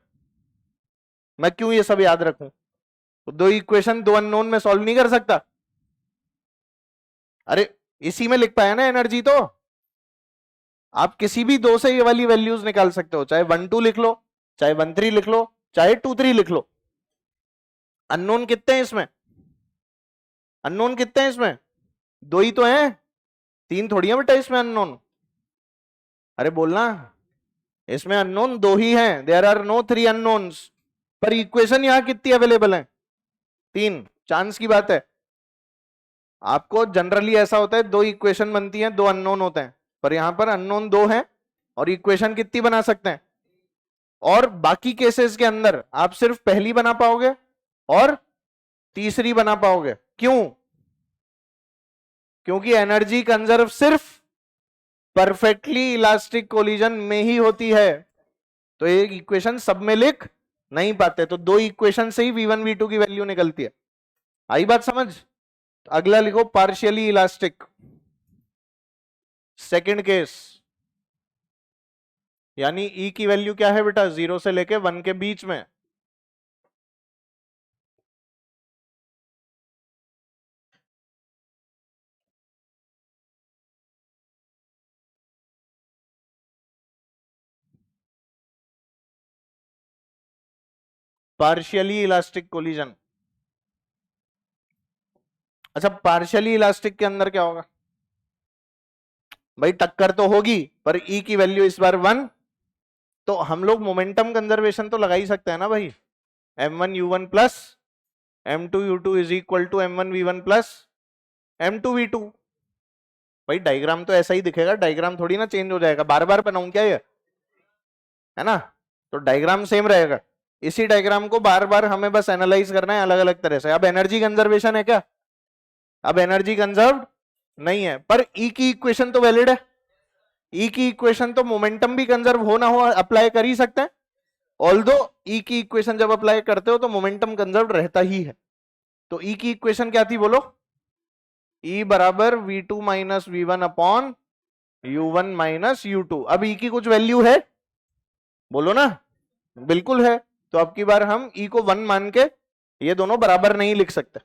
मैं क्यों ये सब याद रखूं? तो 2 इक्वेशन 2 अननोन में सॉल्व नहीं कर सकता? अरे इसी में लिख पाया ना एनर्जी। तो आप किसी भी 2 से ये वाली वैल्यूज निकाल सकते हो, चाहे 1 2 लिख लो, चाहे 1 3 लिख लो, चाहे 2 3 लिख लो। अननोन कितने हैं इसमें? अननोन कितने हैं इसमें? 2 ही तो हैं, 3 थोड़ी है बेटा इसमें अननोन। अरे बोलना, इसमें अननोन 2 ही हैं, देयर आर नो 3 अननोन्स। पर इक्वेशन यहां कितनी अवेलेबल है? 3। चांस की बात है। आपको जनरली ऐसा होता है 2 इक्वेशन बनती हैं, 2 अननोन होते हैं, पर यहां पर अननोन 2 हैं और इक्वेशन कितनी बना सकते हैं? और बाकी केसेस के अंदर आप सिर्फ पहली बना पाओगे और तीसरी बना पाओगे। क्यों? क्योंकि एनर्जी कंजर्व सिर्फ परफेक्टली इलास्टिक कोलिजन में ही होती है, तो एक इक्वेशन सब में लिख नहीं पाते। तो 2 इक्वेशन से ही V1 V2 की वैल्यू निकलती है। आई बात समझ? अगला लिखो पार्शियली इलास्टिक। सेकंड केस, यानी E की वैल्यू क्या है बेटा? 0 से लेके 1 के बीच में। Partially elastic collision. अच्छा, पार्शियली इलास्टिक के अंदर क्या होगा भाई? टक्कर तो होगी, पर E की वैल्यू इस बार 1। तो हम लोग मोमेंटम कंजर्वेशन तो लगा ही सकते हैं ना भाई। m1u1 plus m2u2 is equal to m1v1 plus m2v2। भाई डायग्राम तो ऐसा ही दिखेगा, डायग्राम थोड़ी ना चेंज हो जाएगा। बार बार बनाऊं क्या ये? है ना? तो डायग्राम सेम रहेगा। इसी डायग्राम को बार बार हमें बस एनालाइज करना है अलग अलग तरह से। अब एनर्जी कंजर्वेशन है क्या? अब एनर्जी कंजर्व नहीं है, पर ई की इक्वेशन तो वैलिड है। ई की इक्वेशन तो मोमेंटम भी कंजर्व हो ना हो अप्लाई कर ही सकते हैं। ऑल्दो ई की इक्वेशन जब अप्लाई करते हो तो मोमेंटम कंजर्व रहता ही है। तो ई की इक्वेशन क्या थी बोलो? ई बराबर v2 minus v1 upon u1 minus u2। अब ई की कुछ वैल्यू है? बोलो ना। बिल्कुल है। तो अब की बार हम ई को 1 मान के ये दोनों बराबर नहीं लिख सकते,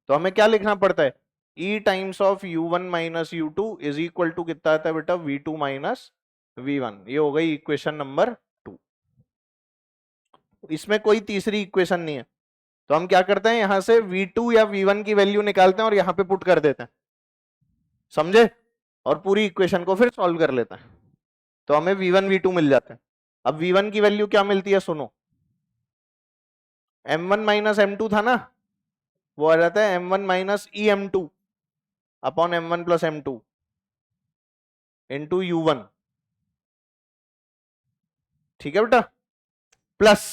तो हमें क्या लिखना पड़ता है? E times of u1 minus u2 is equal to कितना आता है बेटा? v2 minus v1। ये हो गई इक्वेशन नंबर 2। इसमें कोई तीसरी इक्वेशन नहीं है, तो हम क्या करते हैं, यहां से v2 या v1 की वैल्यू निकालते हैं और यहां पे पुट कर देते हैं, समझे? और पूरी इक्वेशन को फिर सॉल्व कर लेते हैं, तो हमें v1 v2 मिल जाते हैं। अब v1 की वैल्यू क्या मिलती है सुनो, m1 माइनस m2 था ना, वो आ जाता है m1 माइनस ई m2 upon m1 plus m2 into u1। ठीक है बेटा? प्लस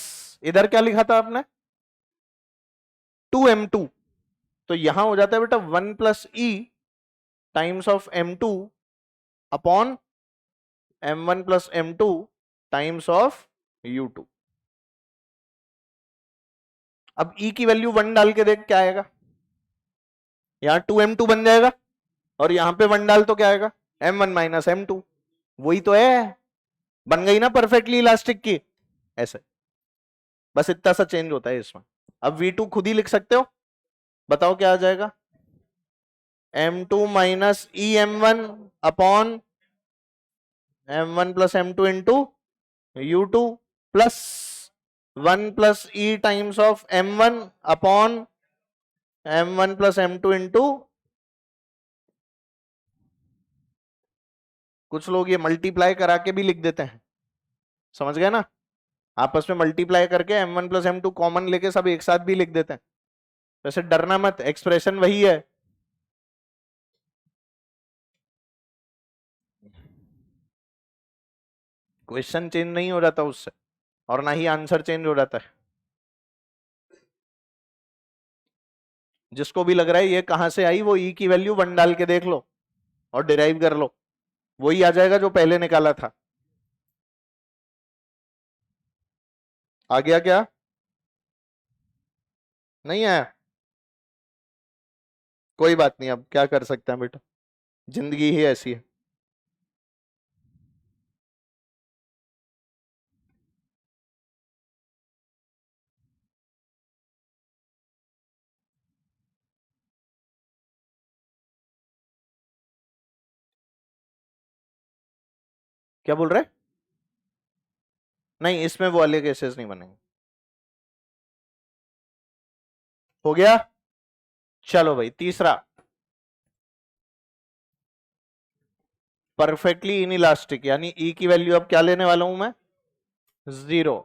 इधर क्या लिखा था आपने? 2m2। तो यहां हो जाता है बेटा 1 plus E times of m2 upon m1 plus m2 times of u2। अब E की वैल्यू 1 डाल के देख क्या आएगा। यहां 2m2 बन जाएगा और यहां पे 1 डाल तो क्या आएगा? m1 minus m2। वही तो है, बन गई ना परफेक्टली इलास्टिक की। ऐसे बस इतना सा चेंज होता है इसमें। अब V2 खुद ही लिख सकते हो, बताओ क्या आ जाएगा, M2 minus E M1 upon M1 plus M2 into U2 plus 1 plus E times of M1 upon M1 plus M2 into, कुछ लोग ये मल्टीप्लाई करा के भी लिख देते हैं, समझ गए ना, आपस में मल्टीप्लाई करके M1 प्लस M2 कॉमन लेके सब एक साथ भी लिख देते हैं। वैसे डरना मत, एक्सप्रेशन वही है। क्वेश्चन चेंज नहीं हो जाता उससे, और ना ही आंसर चेंज हो जाता है। जिसको भी लग रहा है ये कहां से आई, वो ई की वैल्यू 1 डाल के देख लो और डिराइव कर लो, वही आ जाएगा जो पहले निकाला था। आ गया क्या, नहीं आया, कोई बात नहीं, अब क्या कर सकते हैं बेटा, जिंदगी ही ऐसी है। क्या बोल रहे, नहीं इसमें वो वाले केसेस नहीं बनेंगे। हो गया, चलो भाई तीसरा, परफेक्टली इनइलास्टिक, यानी ई की वैल्यू अब क्या लेने वाला हूं मैं, 0।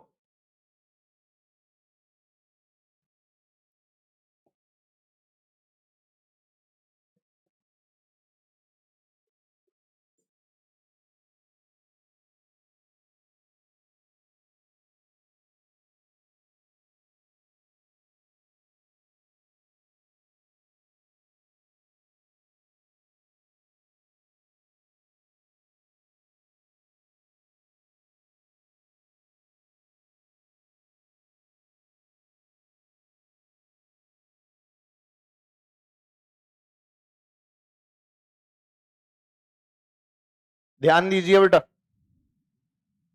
ध्यान दीजिए बेटा,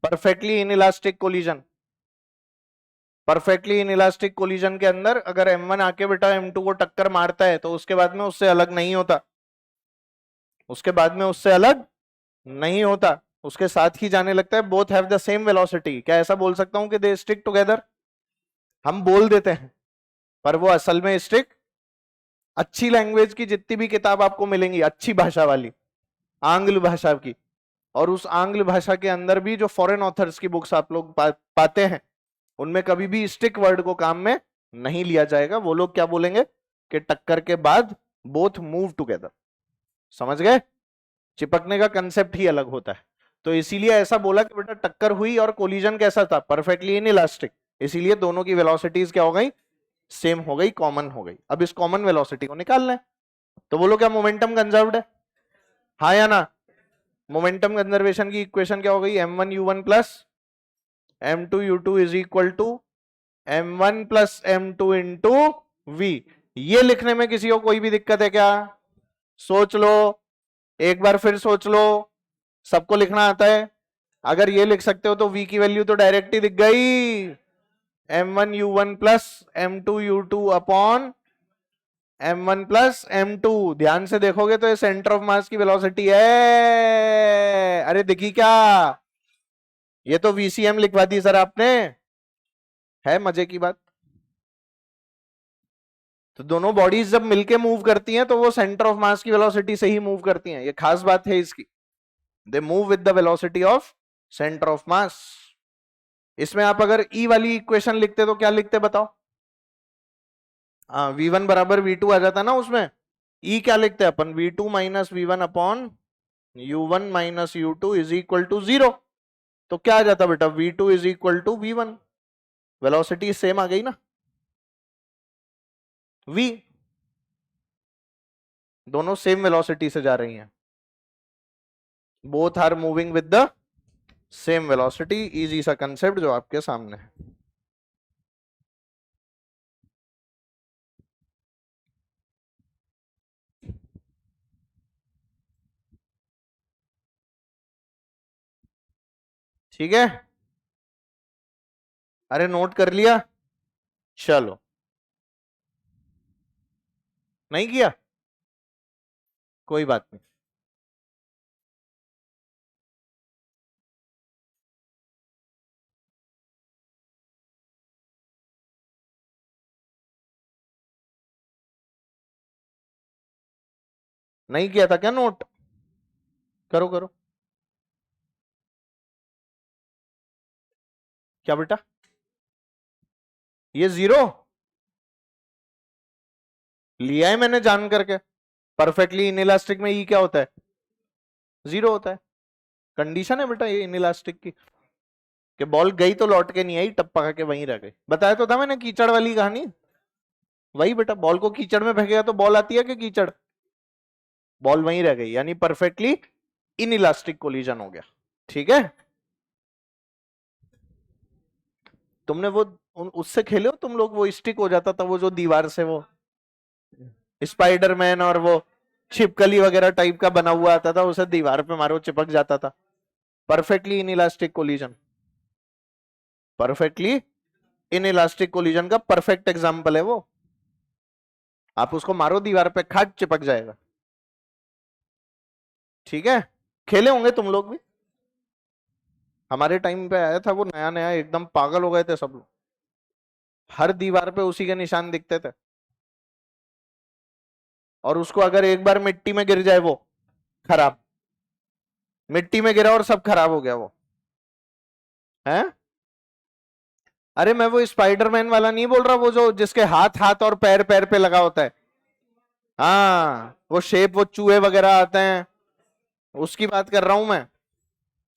perfectly inelastic collision, perfectly inelastic collision के अंदर अगर M1 आके बेटा M2 को टक्कर मारता है तो उसके बाद में उससे अलग नहीं होता, उसके बाद में उससे अलग नहीं होता, उसके साथ ही जाने लगता है। Both have the same velocity, क्या ऐसा बोल सकता हूं कि दे स्टिक टुगेदर, हम बोल देते हैं पर वो असल में स्टिक, अच्छी लैंग्वेज की जितनी भी किताब आपको मिलेंगी अच्छी भाषा वाली, आंग्ल भाषा की, और उस आंग्ल भाषा के अंदर भी जो फॉरेन ऑथर्स की बुक्स आप लोग पाते हैं, उनमें कभी भी स्टिक वर्ड को काम में नहीं लिया जाएगा। वो लोग क्या बोलेंगे कि टक्कर के बाद बोथ मूव टुगेदर, समझ गए, चिपकने का कंसेप्ट ही अलग होता है। तो इसीलिए ऐसा बोला कि बेटा टक्कर हुई और कोलिजन कैसा था, परफेक्टली इनइलास्टिक, इसीलिए दोनों की वेलोसिटीज क्या हो गई, सेम हो गई, कॉमन हो गई। अब इस कॉमन वेलोसिटी को निकालना है, तो बोलो क्या मोमेंटम कंजर्व्ड है, हाँ या ना। मोमेंटम कंजर्वेशन की इक्वेशन क्या हो गई, m1u1 plus m2u2 is equal to m1 plus m2 into v। ये लिखने में किसी को कोई भी दिक्कत है क्या, सोच लो, एक बार फिर सोच लो, सबको लिखना आता है, अगर ये लिख सकते हो तो v की वैल्यू तो डायरेक्ट ही दिख गई, m1u1 plus m2u2 upon m1 plus m2। ध्यान से देखोगे तो ये सेंटर ऑफ मास की वेलोसिटी है, अरे दिखी क्या, ये तो VCM लिखवा दी सर आपने, है मजे की बात। तो दोनों बॉडीज जब मिलके मूव करती हैं तो वो सेंटर ऑफ मास की वेलोसिटी से ही मूव करती हैं, ये खास बात है इसकी, they move with the velocity of centre of mass. इसमें आप अगर ई वाली इक्वेशन लिखते तो क्या लिखते बताओ, V1 बराबर V2 आ जाता ना उसमें, ई क्या लिखते हैं अपन, V2 minus V1 upon U1 minus U2 is equal to 0। तो क्या आ जाता बेटा, V2 is equal to V1, velocity same आ गई ना, V, दोनों सेम वेलोसिटी से जा रही हैं, both are moving with the same velocity. Easy सा कंसेप्ट जो आपके सामने है। ठीक है, अरे नोट कर लिया? चलो, नहीं किया कोई बात नहीं। नहीं किया था क्या नोट? करो करो। क्या बेटा? ये जीरो लिया है मैंने जान करके। परफेक्टली इनइलास्टिक में ई क्या होता है? जीरो होता है। कंडीशन है बेटा ये इनइलास्टिक की, कि बॉल गई तो लौट के नहीं आई, टप्पा खा के वहीं रह गई। बताया तो था मैंने कीचड़ वाली कहानी। वही बेटा, बॉल को कीचड़ में फेंकेगा तो बॉल आती है कि कीचड़? बॉल वहीं रह गई, यानी परफेक्टली इनइलास्टिक कोलिजन हो गया। ठीक है। तुमने वो उससे खेले हो तुम लोग? वो स्टिक हो जाता था वो, जो दीवार से वो स्पाइडरमैन और वो छिपकली वगैरह टाइप का बना हुआ आता था, उसे दीवार पे मारो चिपक जाता था। Perfectly inelastic collision. Perfectly inelastic collision का परफेक्ट एग्जांपल है वो। आप उसको मारो दीवार पे, खाट चिपक जाएगा। ठीक है। खेले होंगे तुम लोग भी। हमारे टाइम पे आया था वो नया नया, एकदम पागल हो गए थे सब लोग। हर दीवार पे उसी के निशान दिखते थे। और उसको अगर एक बार मिट्टी में गिर जाए वो खराब। मिट्टी में गिरा और सब खराब हो गया वो। है? अरे मैं वो स्पाइडरमैन वाला नहीं बोल रहा, वो जो जिसके हाथ हाथ और पैर पैर पे लगा होता है। हाँ, वो शेप, वो चूहे वगैरह आते हैं, उसकी बात कर रहा हूं मैं।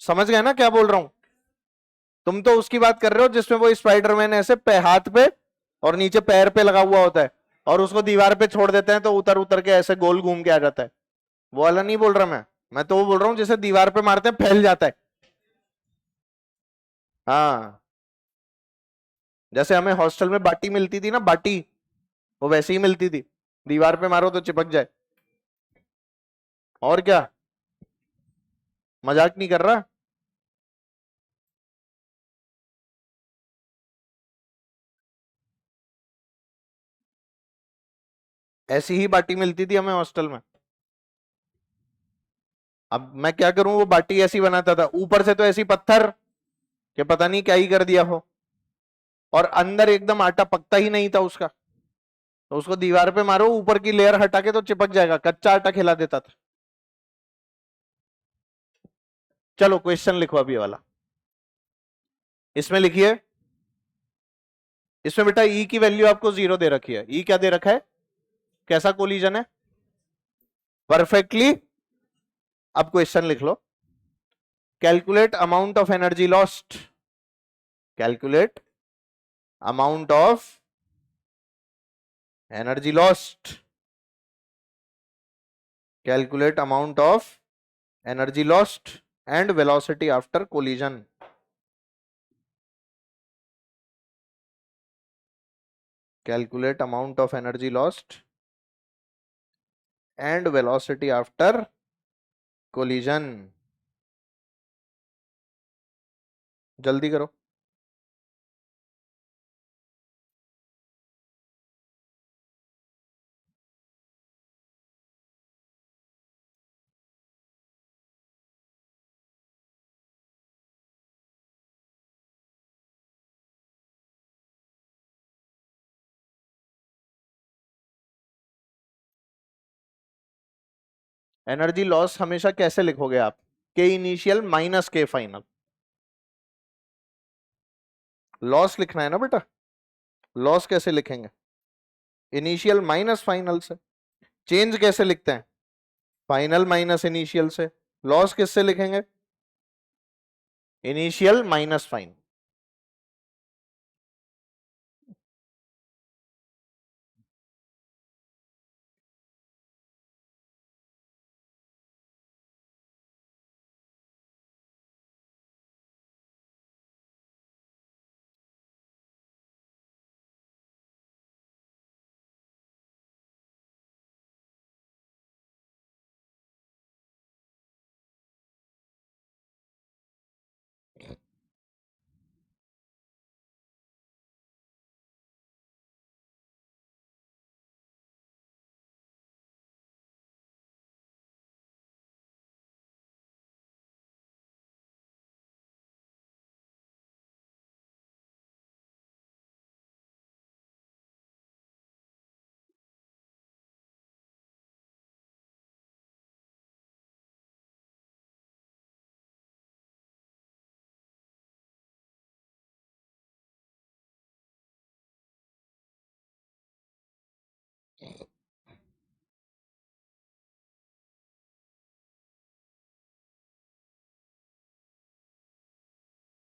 समझ गए ना क्या बोल रहा हूं? तुम तो उसकी बात कर रहे हो जिसमें वो स्पाइडरमैन ऐसे हाथ पे और नीचे पैर पे लगा हुआ होता है, और उसको दीवार पे छोड़ देते हैं तो उतर उतर के ऐसे गोल घूम के आ जाता है। वो वाला नहीं बोल रहा मैं तो वो बोल रहा हूँ जिसे दीवार पे मारते हैं फैल जाता है। हाँ, जैसे हमें हॉस्टल में बाटी मिलती थी ना, बाटी, वो वैसे ही मिलती थी। दीवार पे मारो तो चिपक जाए। और क्या? मजाक नहीं कर रहा। ऐसी ही बाटी मिलती थी हमें हॉस्टल में। अब मैं क्या करूं, वो बाटी ऐसी बनाता था, ऊपर से तो ऐसी पत्थर कि पता नहीं क्या ही कर दिया हो, और अंदर एकदम आटा पकता ही नहीं था उसका। तो उसको दीवार पे मारो, ऊपर की लेयर हटा के तो चिपक जाएगा, कच्चा आटा खिला देता था। चलो क्वेश्चन लिखो अभी वाला। इसमें लिखिए, इसमें बेटा ई की वैल्यू आपको जीरो दे रखी है। ई क्या दे रखा है? कैसा कोलिजन है? परफेक्टली। अब क्वेश्चन लिख लो। Calculate amount of energy lost. Calculate amount of energy lost. Calculate amount of energy lost and velocity after collision. Calculate amount of energy lost and velocity after collision. जल्दी करो। एनर्जी लॉस हमेशा कैसे लिखोगे आप? K initial minus K final. Loss लिखना है ना बेटा। लॉस कैसे लिखेंगे? इनिशियल माइनस फाइनल से। चेंज कैसे लिखते हैं? फाइनल माइनस इनिशियल से। लॉस किससे लिखेंगे? Initial minus final.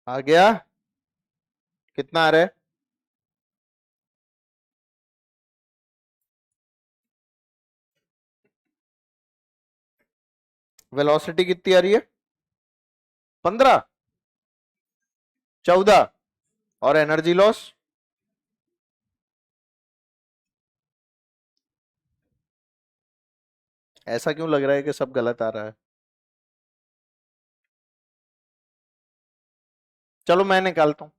आ गया? कितना आ रहा है? वेलोसिटी कितनी आ रही है? 15, 14। और एनर्जी लॉस? ऐसा क्यों लग रहा है कि सब गलत आ रहा है? चलो मैं निकालता हूं।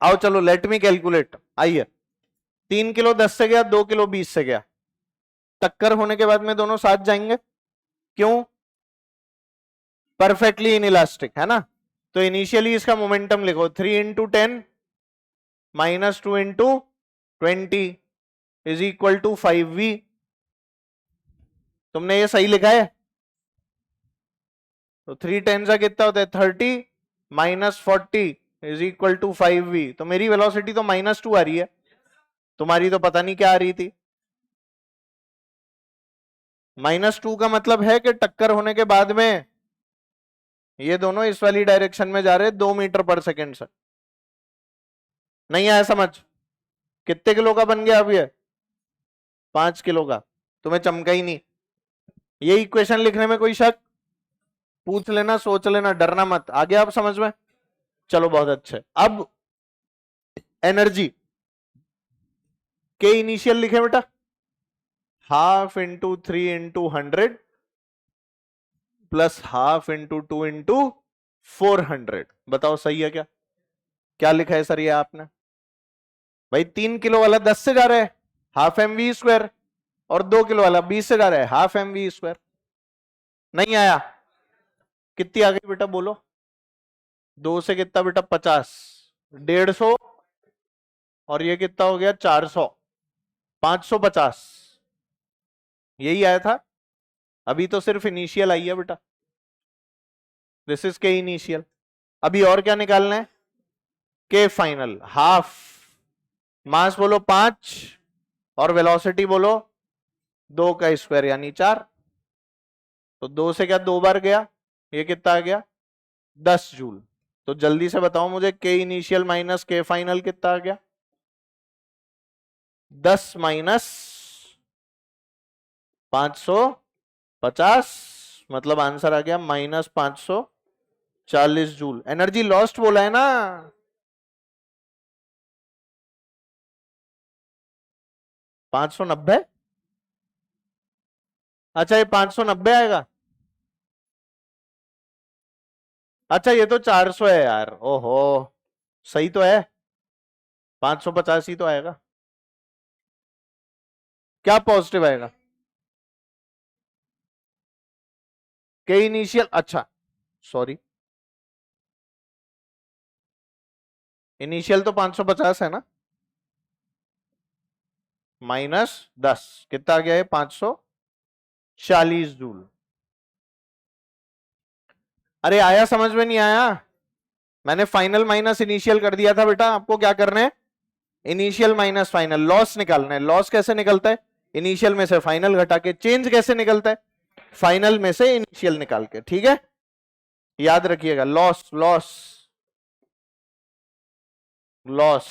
आओ चलो, लेट मी कैलकुलेट। आइए। 3 किलो 10 से गया, 2 किलो 20 से गया। टक्कर होने के बाद में दोनों साथ जाएंगे। क्यों? परफेक्टली इनइलास्टिक है ना। तो इनिशियली इसका मोमेंटम लिखो, 3 × 10 -2 × 20 इज इक्वल टू 5v। तुमने ये सही लिखा है? तो 3 × 10 कितना होता है? 30 -40 इज इक्वल टू 5v। तो मेरी वेलोसिटी तो -2 आ रही है, तुम्हारी तो पता नहीं क्या आ रही थी। -2 का मतलब है कि टक्कर होने के बाद में ये दोनों इस वाली डायरेक्शन में जा रहे हैं 2 मीटर/सेकंड से। नहीं आया समझ? कितने किलो का बन गया अब ये? 5 किलो का। तुम्हें चमका ही नहीं। ये इक्वेशन लिखने में कोई शक? पूछ लेना, सोच लेना, डरना मत। आ गया अब समझ में? चलो बहुत अच्छे। अब एनर्जी के इनिशियल लिखे बेटा, ½ × 3 × 100 प्लस ½ × 2 × 400। बताओ सही है क्या? क्या लिखा है सर ये आपने? भाई 3 किलो वाला 10 से जा रहा है, ½ mv²। और 2 किलो वाला 20 से जा रहा है, ½ mv²। नहीं आया? कितनी आ गई बेटा बोलो? 2 से कितना बेटा? 50, 150। और ये कितना हो गया? 400, 550। यही आया था। अभी तो सिर्फ इनिशियल आई है बेटा। दिस इज के इनिशियल। अभी और क्या निकालना है? के फाइनल। हाफ मास बोलो 5, और वेलोसिटी बोलो 2 का स्क्वायर यानी 4। तो 2 से क्या 2 बार गया, ये कितना आ गया? 10 जूल। तो जल्दी से बताओ मुझे, के इनिशियल माइनस के फाइनल कितना आ गया? 10 - 550, मतलब आंसर आ गया -540 जूल। एनर्जी लॉस्ट बोला है ना? 590। अच्छा ये 590 आएगा? अच्छा ये तो 400 है यार, ओहो। सही तो है, 550 ही तो आएगा। क्या पॉजिटिव आएगा? के इनिशियल, अच्छा सॉरी, इनिशियल तो 550 है ना, -10 कितना आ गया है? 540 जूल। अरे आया समझ में? नहीं आया? मैंने फाइनल माइनस इनिशियल कर दिया था बेटा। आपको क्या करना है? इनिशियल माइनस फाइनल, लॉस निकालना है। लॉस कैसे निकलता है? इनिशियल में से फाइनल घटा के। चेंज कैसे निकलता है? फाइनल में से इनिशियल निकाल के। ठीक है, याद रखिएगा। Loss loss loss.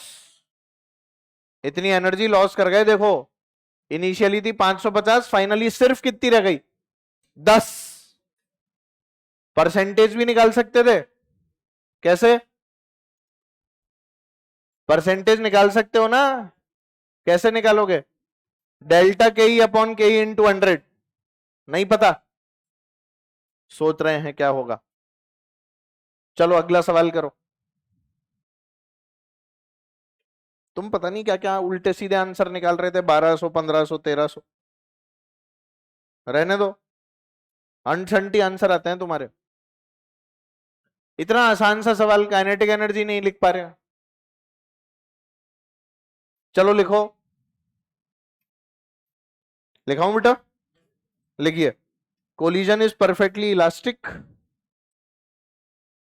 इतनी एनर्जी लॉस कर गए देखो। इनिशियली थी 550, फाइनली सिर्फ कितनी रह गई? 10। परसेंटेज भी निकाल सकते थे। कैसे? परसेंटेज निकाल सकते हो ना? कैसे निकालोगे? डेल्टा के ई अपॉन के ई इंटू 100। नहीं पता? सोच रहे हैं क्या होगा? चलो अगला सवाल करो। तुम पता नहीं क्या क्या उल्टे सीधे आंसर निकाल रहे थे, 1200, 1500, 1300। रहने दो, अनसंटी आंसर आते हैं तुम्हारे। इतना आसान सा सवाल, काइनेटिक एनर्जी नहीं लिख पा रहे? चलो लिखो। लिखाऊं बेटा? लिखिए। Collision is perfectly elastic.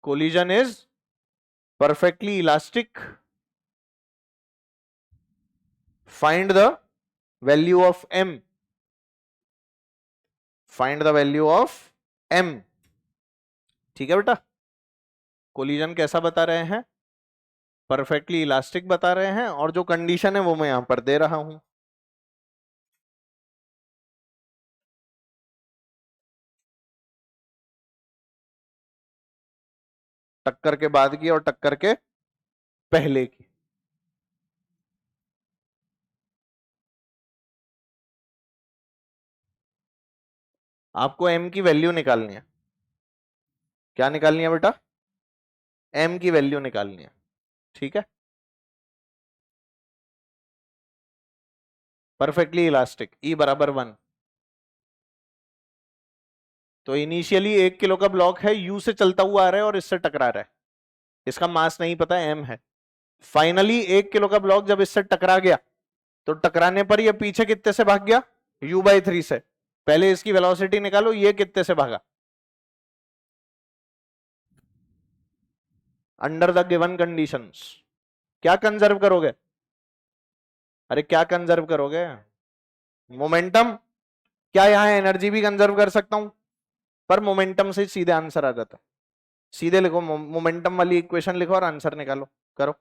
Collision is perfectly elastic. Find the value of m। Find the value of m। ठीक है बेटा? कोलिजन कैसा बता रहे हैं? परफेक्टली इलास्टिक बता रहे हैं, और जो कंडीशन है वो मैं यहां पर दे रहा हूं। टक्कर के बाद की और टक्कर के पहले की। आपको m की वैल्यू निकालनी है। क्या निकालनी है बेटा? m की वैल्यू निकालनी है, ठीक है। परफेक्टली इलास्टिक E बराबर 1। तो इनिशियली 1 किलो का ब्लॉक है, U से चलता हुआ आ रहा है और इससे टकरा रहा है, इसका मास नहीं पता, m है। फाइनली 1 किलो का ब्लॉक जब इससे टकरा गया, तो टकराने पर ये पीछे कितने से भाग गया? U/3 से। पहले इसकी वेलोसिटी निकालो, ये कितने से भागा? Under the given conditions. क्या कंजर्व करोगे? अरे क्या कंजर्व करोगे? मोमेंटम। क्या यहां एनर्जी भी कंजर्व कर सकता हूं? पर मोमेंटम से सीधे आंसर आ जाता है। सीधे लिखो, मोमेंटम वाली इक्वेशन लिखो और आंसर निकालो, करो।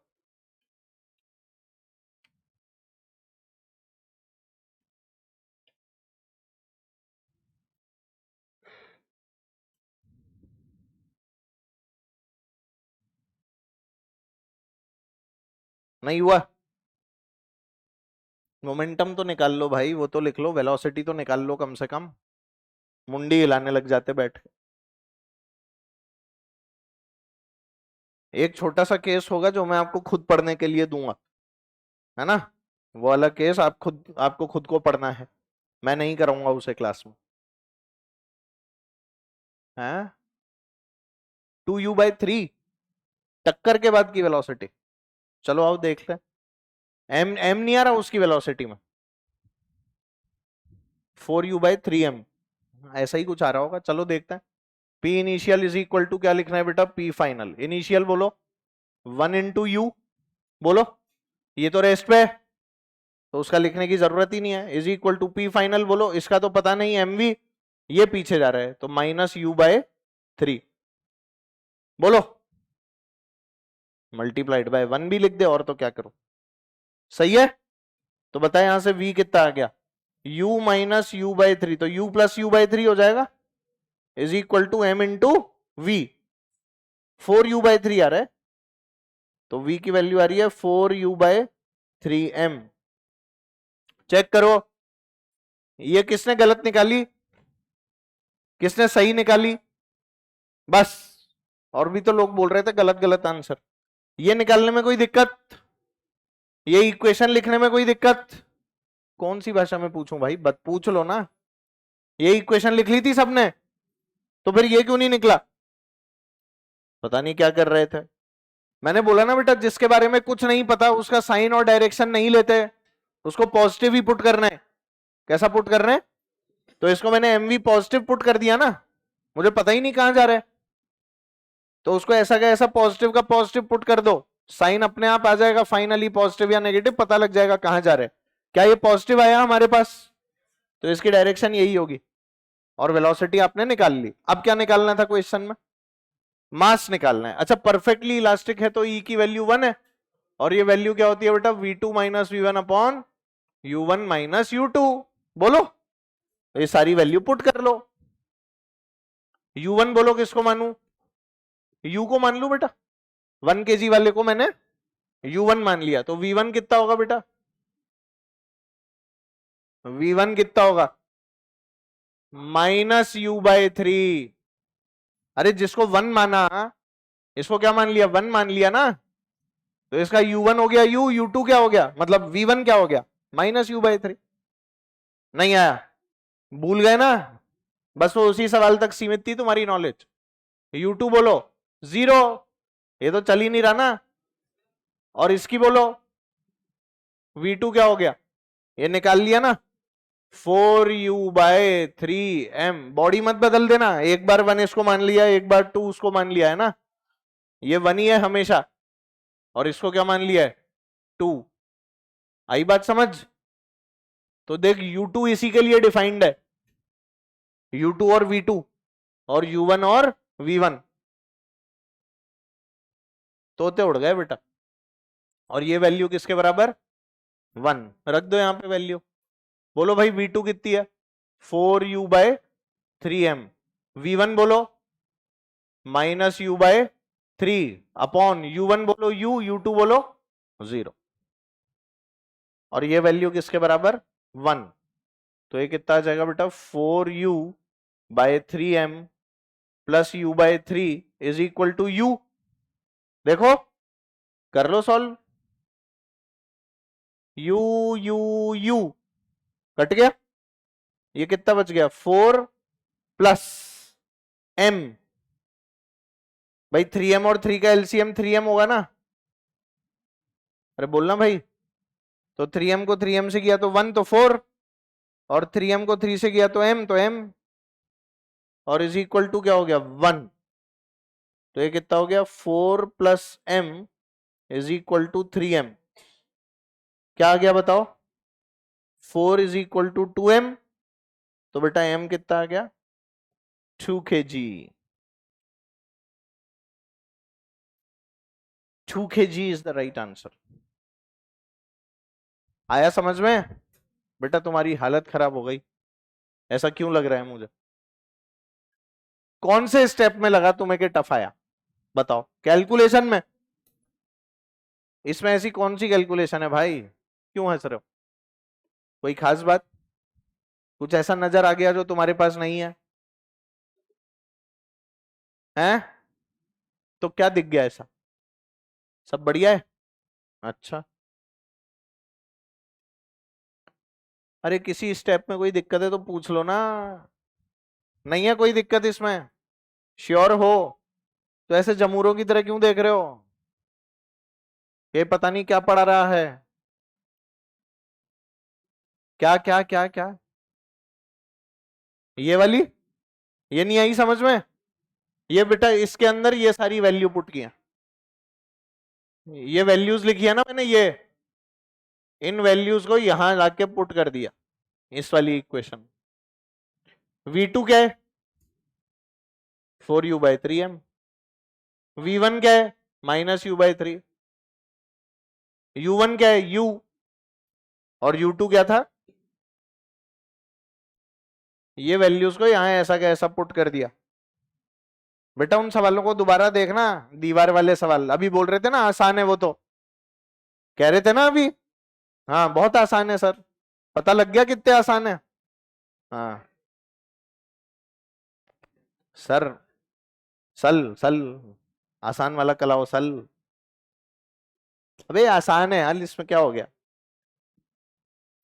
नहीं हुआ? मोमेंटम तो निकाल लो भाई, वो तो लिख लो, वेलोसिटी तो निकाल लो कम से कम। मुंडी हिलाने लग जाते बैठ के। एक छोटा सा केस होगा जो मैं आपको खुद पढ़ने के लिए दूंगा, है ना? वो अलग केस आपको खुद को पढ़ना है, मैं नहीं कराऊंगा उसे क्लास में। है 2u/3 टक्कर के बाद की वेलोसिटी। चलो आओ देख ले। एम नहीं आ रहा उसकी वेलोसिटी में? 4u/3m, ऐसा ही कुछ आ रहा होगा, चलो देखते हैं। P initial is equal to क्या लिखना है बेटा? P final. इनिशियल बोलो 1 × u, बोलो। ये तो रेस्ट पे है, तो उसका लिखने की जरूरत ही नहीं है। Is equal to P final बोलो, इसका तो पता नहीं mv, ये पीछे जा रहा है तो -u/3 बोलो, मल्टीप्लाइड बाय 1 भी लिख दे, और तो क्या करो। सही है? तो बताए यहां से v कितना आ गया? u - u/3, तो u + u/3 हो जाएगा, is equal to m × v। 4u/3 आ रहा है, तो v की वैल्यू आ रही है 4u/3m। चेक करो, ये किसने गलत निकाली, किसने सही निकाली? बस। और भी तो लोग बोल रहे थे गलत गलत आंसर। ये निकालने में कोई दिक्कत? ये इक्वेशन लिखने में कोई दिक्कत? कौन सी भाषा में पूछूं भाई, पूछ लो ना। ये इक्वेशन लिख ली थी सबने, तो फिर ये क्यों नहीं निकला? पता नहीं क्या कर रहे थे। मैंने बोला ना बेटा, जिसके बारे में कुछ नहीं पता उसका साइन और डायरेक्शन नहीं लेते, उसको पॉजिटिव ही पुट करना है। कैसा पुट करना है? तो इसको मैंने mv पॉजिटिव पुट कर दिया ना, मुझे पता ही नहीं कहां जा रहा है, तो उसको ऐसा का ऐसा पॉजिटिव का पॉजिटिव पुट कर दो, साइन अपने आप आ जाएगा, फाइनली पॉजिटिव या नेगेटिव पता लग जाएगा कहां जा रहे हैं। क्या ये पॉजिटिव आया हमारे पास? तो इसकी डायरेक्शन यही होगी, और वेलोसिटी आपने निकाल ली। अब क्या निकालना था क्वेश्चन में? मास निकालना है। अच्छा, परफेक्टली इलास्टिक है तो E की वैल्यू 1 है, और ये वैल्यू क्या होती है बेटा? v2 - v1/u1 - u2। बोलो, ये सारी वैल्यू पुट कर लो। u1 बोलो, किसको मानू? u को मान लू बेटा, 1 kg वाले को मैंने u1 मान लिया, तो v1 कितना होगा बेटा? v1 कितना होगा? -u/3। अरे जिसको 1 माना, इसको क्या मान लिया? 1 मान लिया ना, तो इसका u1 हो गया u, u2 क्या हो गया, मतलब v1 क्या हो गया? -u/3। नहीं आया? भूल गए ना? बस वो उसी सवाल तक सीमित थी तुम्हारी नॉलेज। u2 बोलो 0, ये तो चल ही नहीं रहा ना। और इसकी बोलो v2 क्या हो गया, ये निकाल लिया ना, 4u/3m। बॉडी मत बदल देना, एक बार 1 इसको मान लिया, एक बार 2 उसको मान लिया है ना, ये 1 ही है हमेशा, और इसको क्या मान लिया है? 2। आई बात समझ? तो देख, u2 इसी के लिए डिफाइंड है, u2 और v2, और u1 और v1। तोते उड़ गए बेटा। और ये वैल्यू किसके बराबर? 1। रख दो यहां पे वैल्यू। बोलो भाई V2 कितनी है? 4u/3m। V1 बोलो -u/3 अपॉन u1 बोलो u2 बोलो 0। और ये वैल्यू किसके बराबर? 1। तो ये कितना आ जाएगा बेटा? 4u/3m plus u/3 is equal to u। देखो कर लो सॉल्व। u कट गया। ये कितना बच गया? 4 प्लस m। भाई 3m और 3 का एलसीएम 3m होगा ना? अरे बोलना भाई। तो 3m को 3m से किया तो 1 तो 4, और 3m को 3 से किया तो m तो m, और इज इक्वल टू क्या हो गया? 1। तो ये कितना हो गया? 4 plus m is equal to 3m। क्या आ गया बताओ? 4 इज इक्वल टू 2m। तो बेटा m कितना आ गया? 2 kg। 2 kg is the right answer. आया समझ में? बेटा तुम्हारी हालत खराब हो गई। ऐसा क्यों लग रहा है मुझे? कौन से स्टेप में लगा तुम्हें कि टफ आया? बताओ। कैलकुलेशन में? इसमें ऐसी कौन सी कैलकुलेशन है भाई? क्यों हंस रहे हो? कोई खास बात? कुछ ऐसा नजर आ गया जो तुम्हारे पास नहीं है? हैं? तो क्या दिख गया ऐसा? सब बढ़िया है? अच्छा। अरे किसी स्टेप में कोई दिक्कत है तो पूछ लो ना। नहीं है कोई दिक्कत इसमें? श्योर हो? तो ऐसे जमूरों की तरह क्यों देख रहे हो? ये पता नहीं क्या पढ़ा रहा है। क्या क्या क्या क्या? ये वाली? ये नहीं आई समझ में? ये बेटा इसके अंदर ये सारी वैल्यू पुट किया, ये वैल्यूज लिखी है ना मैंने, ये इन वैल्यूज को यहां लाके पुट कर दिया इस वाली इक्वेशन। V2 क्या है? 4u/3m। V1 क्या है? -u/3। u1 क्या है? u। और u2 क्या था? ये वैल्यूज को यहां ऐसा का ऐसा पुट कर दिया। बेटा उन सवालों को दोबारा देखना, दीवार वाले सवाल। अभी बोल रहे थे ना आसान है, वो तो कह रहे थे ना अभी। हाँ बहुत आसान है सर। पता लग गया कितने आसान है? हाँ सर। सल सल आसान वाला कलाओ सल। अबे आसान है यार, इसमें क्या हो गया?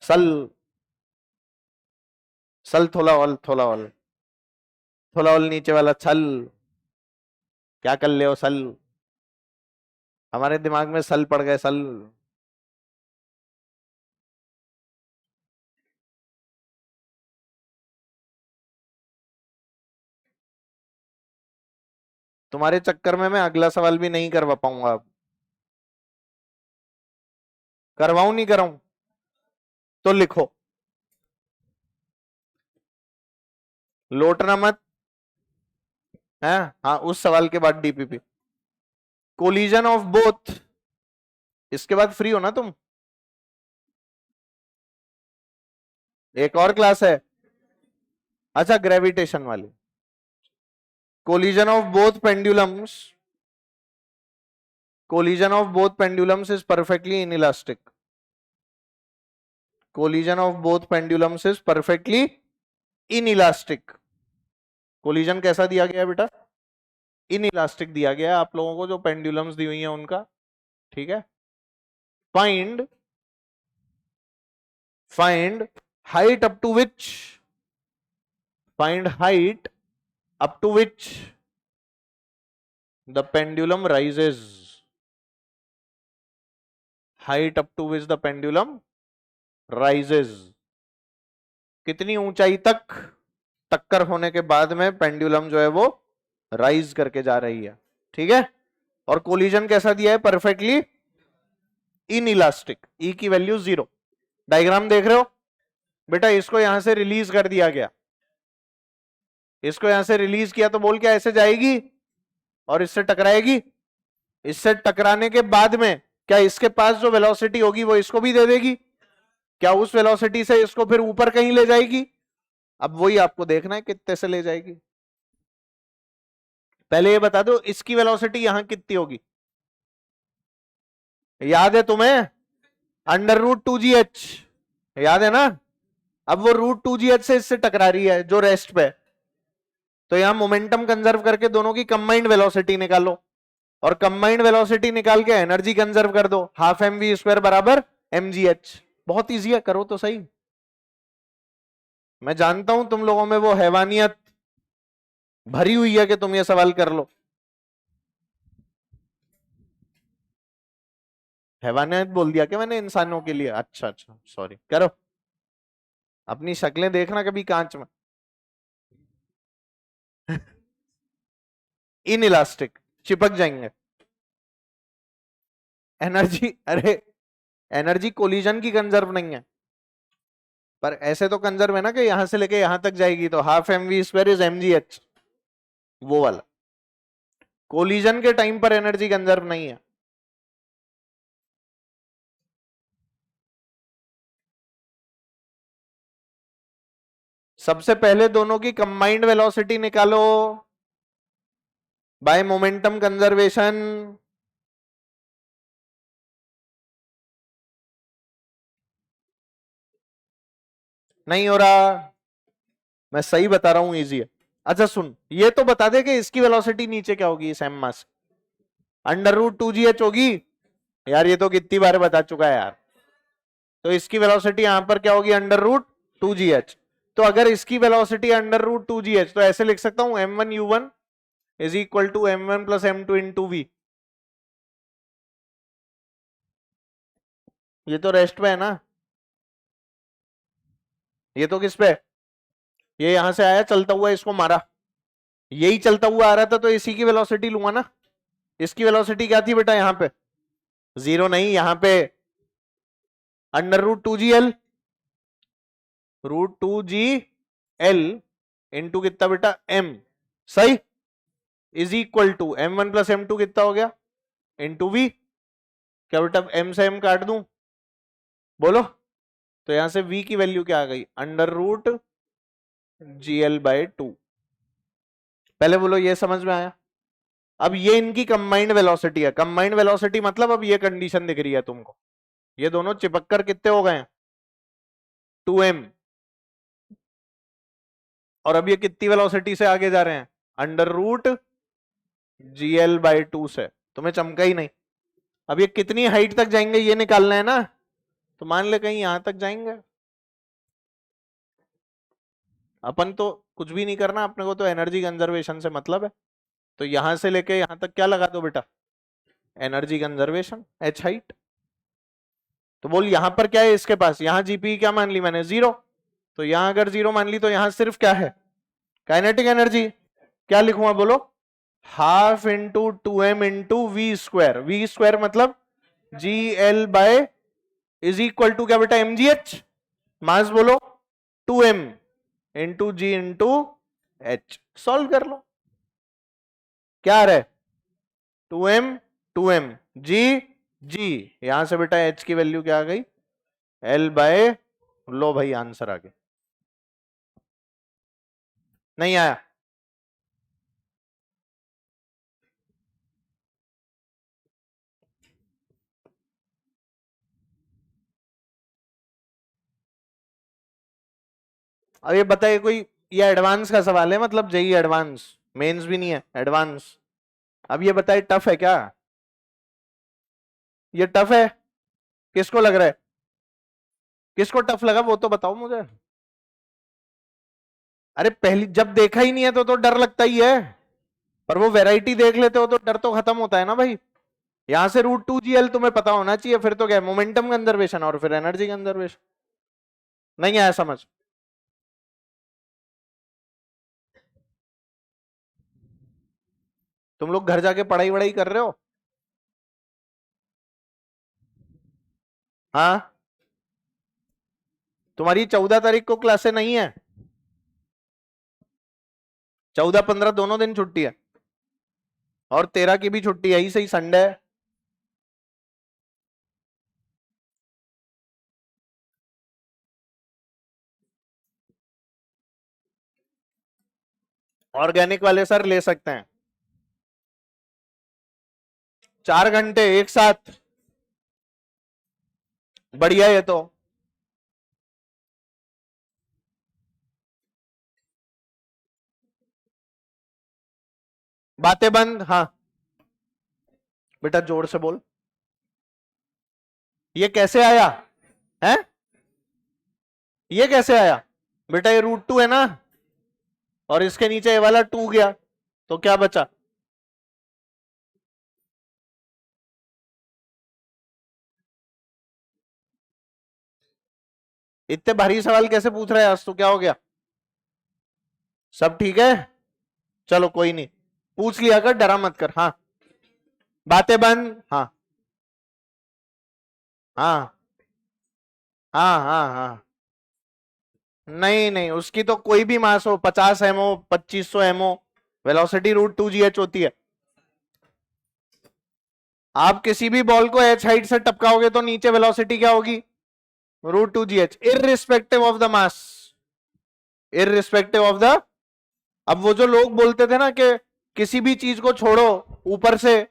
सल सल थोड़ा ऑल थोड़ा ऑल थोड़ा ऑल नीचे वाला छल। क्या कर ले हो सल? हमारे दिमाग में सल पड़ गए सल। तुम्हारे चक्कर में मैं अगला सवाल भी नहीं करवा पाऊंगा अब। करवाऊं नहीं कराऊं? तो लिखो, लोटना मत है। हाँ उस सवाल के बाद डीपीपी। कोलिजन ऑफ बोथ, इसके बाद फ्री हो ना तुम? एक और क्लास है। अच्छा ग्रेविटेशन वाली। Collision of both pendulums, collision of both pendulums is perfectly inelastic. Collision of both pendulums is perfectly inelastic. Collision कैसा दिया गया है बेटा? इनइलास्टिक दिया गया है आप लोगों को, जो पेंडुलम्स दी हुई हैं उनका। ठीक है। Find height up to which, find height up to which the pendulum rises, height up to which the pendulum rises. कितनी ऊंचाई तक टक्कर होने के बाद में पेंडुलम जो है वो राइज करके जा रही है। ठीक है। और कोलिजन कैसा दिया है? Perfectly inelastic. ई की वैल्यू 0। डायग्राम देख रहे हो बेटा? इसको यहां से रिलीज कर दिया गया, इसको यहां से रिलीज किया तो बोल क्या ऐसे जाएगी और इससे टकराएगी? इससे टकराने के बाद में क्या इसके पास जो वेलोसिटी होगी वो इसको भी दे देगी? क्या उस वेलोसिटी से इसको फिर ऊपर कहीं ले जाएगी? अब वही आपको देखना है कितने से ले जाएगी। पहले ये बता दो इसकी वेलोसिटी यहां कितनी होगी, याद है तुम्हें? √2gh, याद है ना? अब वो √2gh से इससे टकरा रही है जो रेस्ट पे, तो यहां मोमेंटम कंजर्व करके दोनों की कंबाइंड वेलोसिटी निकालो, और कंबाइंड वेलोसिटी निकाल के एनर्जी कंजर्व कर दो, ½ mv² बराबर mgh। बहुत इजी है, करो तो सही। मैं जानता हूं तुम लोगों में वो हैवानियत भरी हुई है कि तुम ये सवाल कर लो। हैवानियत बोल दिया क्या मैंने इंसानों के लिए? अच्छा अच्छा, सॉरी। करो, अपनी शक्लें देखना कभी कांच में। इन इलास्टिक, चिपक जाएंगे। एनर्जी, अरे एनर्जी कोलिजन की कंजर्व नहीं है, पर ऐसे तो कंजर्व है ना कि यहां से लेके यहां तक जाएगी, तो ½ mv² इज mgh, वो वाला। कोलिजन के टाइम पर एनर्जी कंजर्व नहीं है। सबसे पहले दोनों की कंबाइंड वेलोसिटी निकालो बाय मोमेंटम कंजर्वेशन। नहीं हो रहा, मैं सही बता रहा हूं, इजी है। अच्छा सुन, ये तो बता दे कि इसकी वेलोसिटी नीचे क्या होगी इस एम मास? √2gh होगी। यार ये तो कितनी बार बता चुका है यार। तो इसकी वेलोसिटी यहां पर क्या होगी? √2gh। तो अगर इसकी वेलोसिटी √2gh, तो ऐसे लिख सकता हूं m1u1 is equal to m1 plus m2 into v। ये तो रेस्ट पे है ना, ये तो किस पे? ये यहां से आया चलता हुआ, इसको मारा, यही चलता हुआ आ रहा था, तो इसी की वेलोसिटी लूंगा ना। इसकी वेलोसिटी क्या थी बेटा यहां पे? 0 नहीं, यहां पे √2gl, √2gl इंटू कितना बेटा? m, सही, is equal to m1 plus m2 कितना हो गया? Into v। क्या बेटा m से m काट दूं? बोलो। तो यहां से v की वैल्यू क्या आ गई? √gl/2। पहले बोलो ये समझ में आया? अब ये इनकी कंबाइंड वेलोसिटी है। कंबाइंड वेलोसिटी मतलब अब ये कंडीशन दिख रही है तुमको, ये दोनों चिपक कर कितने हो गए? 2m। और अब ये कितनी वेलोसिटी से आगे जा रहे हैं? √gl/2 से। तुम्हें चमका ही नहीं। अब ये कितनी हाइट तक जाएंगे ये निकालना है ना, तो मान ले कहीं यहां तक जाएंगे। अपन तो कुछ भी नहीं करना, अपने को तो एनर्जी कंजर्वेशन से मतलब है। तो यहां से लेके यहां तक क्या लगा दो बेटा? Energy conservation, h height. तो बोल यहां पर क्या है इसके पास? यहां जीपी क्या मान ली मैंने? 0। तो यहां अगर 0 मान ली तो यहां सिर्फ क्या है? Kinetic energy. क्या लिखूंगा बोलो? ½ × 2m इंटू v²। v² मतलब gl/ इज इक्वल टू क्या बेटा? mgh। मास बोलो 2m into g into h। Solve कर लो, क्या आ रहा है? 2m 2m g g, यहां से बेटा h की वैल्यू क्या आ गई? l/, लो भाई आंसर आ गया। नहीं आया? अब ये बताइए कोई, ये एडवांस का सवाल है, मतलब जेई एडवांस, मेंस भी नहीं है, एडवांस। अब ये बताइए टफ है क्या? ये टफ है? किसको लग रहा है? किसको टफ लगा वो तो बताओ मुझे। अरे पहली जब देखा ही नहीं है तो डर लगता ही है, पर वो वैरायटी देख लेते हो तो डर तो खत्म होता है ना भाई। यहां से √2gl तुम्हें पता होना चाहिए, फिर तो क्या मोमेंटम कंजर्वेशन और फिर एनर्जी कंजर्वेशन। नहीं आया समझ? तुम लोग घर जाके पढ़ाई वढ़ाई कर रहे हो? हाँ, तुम्हारी 14 तारीख को क्लासे नहीं है? 14 15 दोनों दिन छुट्टी है। और 13 की भी छुट्टी है, ही सही संडे है। ऑर्गेनिक वाले सर ले सकते हैं 4 घंटे एक साथ, बढ़िया ये तो। बातें बंद। हाँ बेटा जोर से बोल। ये कैसे आया है? ये कैसे आया बेटा? ये √2 है ना, और इसके नीचे ये वाला 2 गया, तो क्या बचा? इतने भारी सवाल कैसे पूछ रहा है आज? तो क्या हो गया? सब ठीक है? चलो कोई नहीं, पूछ लिया कर, डरा मत कर। हाँ बातें बंद। हाँ हाँ हाँ हाँ हाँ। नहीं नहीं, उसकी तो कोई भी मास हो, 50 एमओ 2500 एमओ, वेलोसिटी √2 GH होती है। आप किसी भी बॉल को एच हाइट से टपकाओगे तो नीचे वेलोसिटी क्या होगी? √2 GH, irrespective of the mass, irrespective of the. अब वो जो लोग बोलते थे ना कि किसी भी चीज को छोड़ो ऊपर से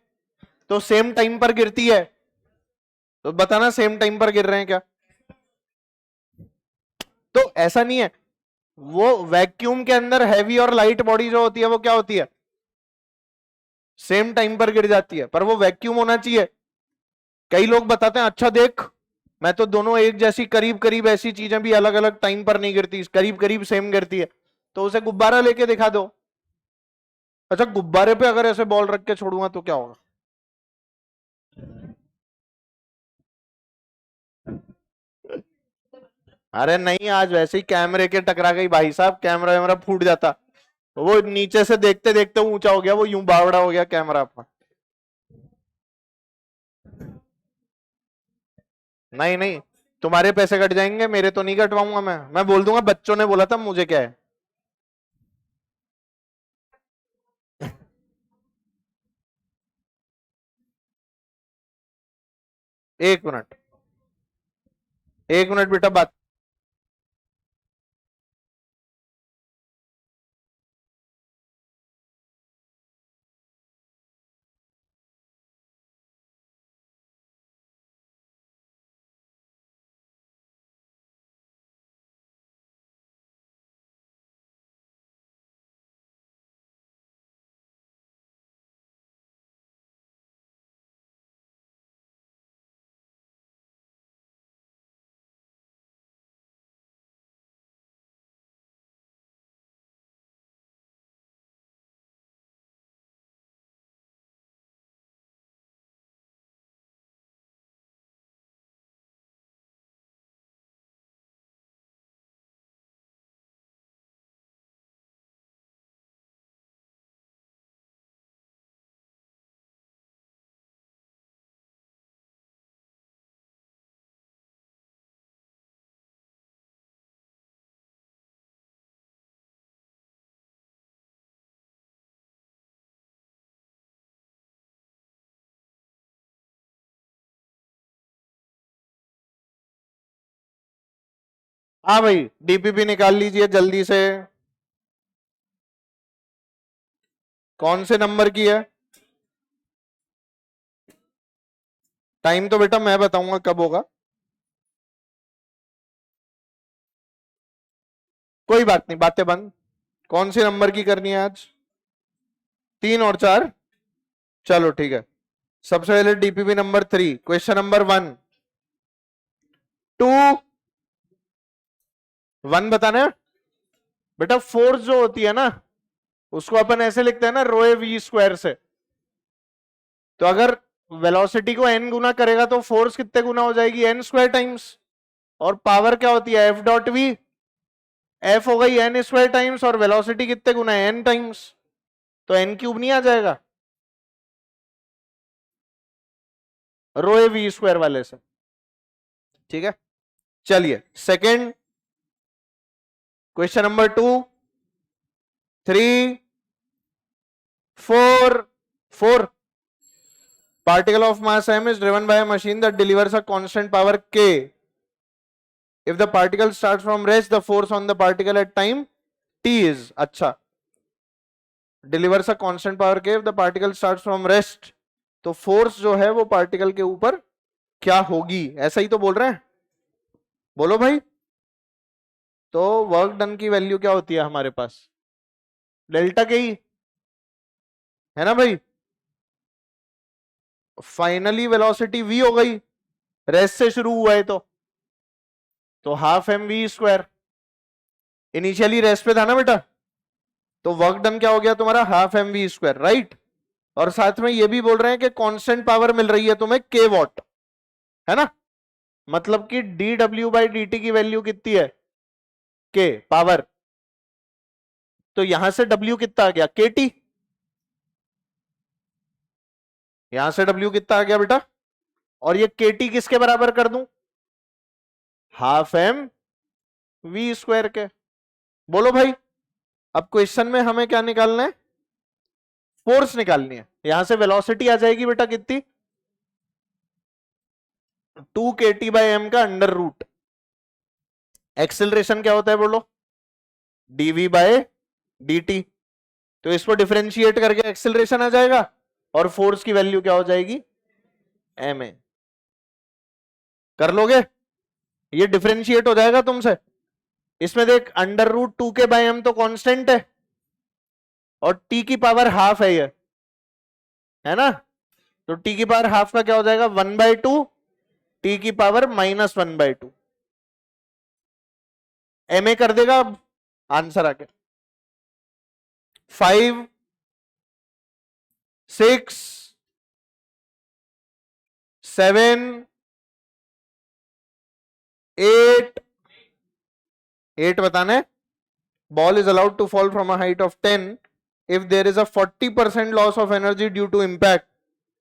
तो सेम टाइम पर गिरती है, तो बताना सेम टाइम पर गिर रहे हैं क्या? तो ऐसा नहीं है। वो वैक्यूम के अंदर हैवी और लाइट बॉडी जो होती है वो क्या होती है? सेम टाइम पर गिर जाती है, पर वो वैक्यूम होना चाहिए। कई लोग बताते हैं अच्छा देख, मैं तो दोनों एक जैसी करीब करीब ऐसी चीजें भी अलग अलग टाइम पर नहीं गिरती, करीब करीब सेम गिरती है, तो उसे गुब्बारा लेके दिखा दो। अच्छा गुब्बारे पे अगर ऐसे बॉल रख के छोड़ूंगा तो क्या होगा? अरे नहीं, आज वैसे ही कैमरे के टकरा गई भाई साहब, कैमरा वैमरा फूट जाता। वो नीचे से देखते देखते ऊंचा हो गया, वो यूं बावड़ा हो गया कैमरा अपना। नहीं नहीं, तुम्हारे पैसे कट जाएंगे, मेरे तो नहीं कटवाऊंगा। मैं बोल दूंगा बच्चों ने बोला था, मुझे क्या है। 1 मिनट, 1 मिनट बेटा बात। हाँ भाई, डीपीपी निकाल लीजिए जल्दी से। कौन से नंबर की है? टाइम तो बेटा मैं बताऊंगा कब होगा। कोई बात नहीं, बातें बंद। कौन से नंबर की करनी है आज? 3 और 4? चलो ठीक है। सबसे पहले डीपीपी नंबर 3, क्वेश्चन नंबर 1, 2, 1 बताना है बेटा। फोर्स जो होती है ना, उसको अपन ऐसे लिखते हैं ना, ρ(v²) से। तो अगर वेलोसिटी को n गुना करेगा तो फोर्स कितने गुना हो जाएगी? n² times. और पावर क्या होती है? F.v। F हो गई n² टाइम्स, और वेलोसिटी कितने गुना है? n times. तो n³ नहीं आ जाएगा ρ(v²) वाले से? ठीक है, चलिए second, question number 2, 3, 4, 4. Particle of mass m is driven by a machine that delivers a constant power k. If the particle starts from rest, the force on the particle at time t is. अच्छा, delivers a constant power k if the particle starts from rest. तो फोर्स जो है वो पार्टिकल के ऊपर क्या होगी, ऐसा ही तो बोल रहे हैं, बोलो भाई. तो वर्क डन की वैल्यू क्या होती है हमारे पास, डेल्टा के ही है ना भाई. फाइनली वेलोसिटी v हो गई, रेस्ट से शुरू हुआ है तो half m v square. Initially rest पे था ना बेटा, तो वर्क डन क्या हो गया तुम्हारा, half m v square, right. और साथ में ये भी बोल रहे हैं कि कांस्टेंट पावर मिल रही है तुम्हें के वॉट, है ना. मतलब कि D W by D T की वैल्यू कितनी है, के पावर. तो यहां से डब्ल्यू कितना आ गया, के टी. यहां से डब्ल्यू कितना आ गया बेटा, और ये के टी किसके बराबर कर दूं, हाफ एम वी स्क्वायर के. बोलो भाई. अब क्वेश्चन में हमें क्या निकालना है, फोर्स निकालनी है. यहां से वेलोसिटी आ जाएगी बेटा कितनी, 2 के टी बाई एम का अंडर रूट. एक्सेलरेशन क्या होता है बोलो, डीवी बाय डी टी. तो इसको डिफरेंशिएट करके एक्सेलरेशन आ जाएगा और फोर्स की वैल्यू क्या हो जाएगी, एम ए. कर लोगे, ये डिफरेंशिएट हो जाएगा तुमसे. इसमें देख अंडर रूट 2 के बाई एम तो कांस्टेंट है और टी की पावर हाफ है ये, है ना. तो टी की पावर हाफ का क्या हो जाएगा, 1/2 टी की पावर -1/2. एम ए कर देगा. अब आंसर आके 5, 6, 7, 8 बताने. Ball is allowed to fall from a height of 10 if there is a 40% loss of energy due to impact.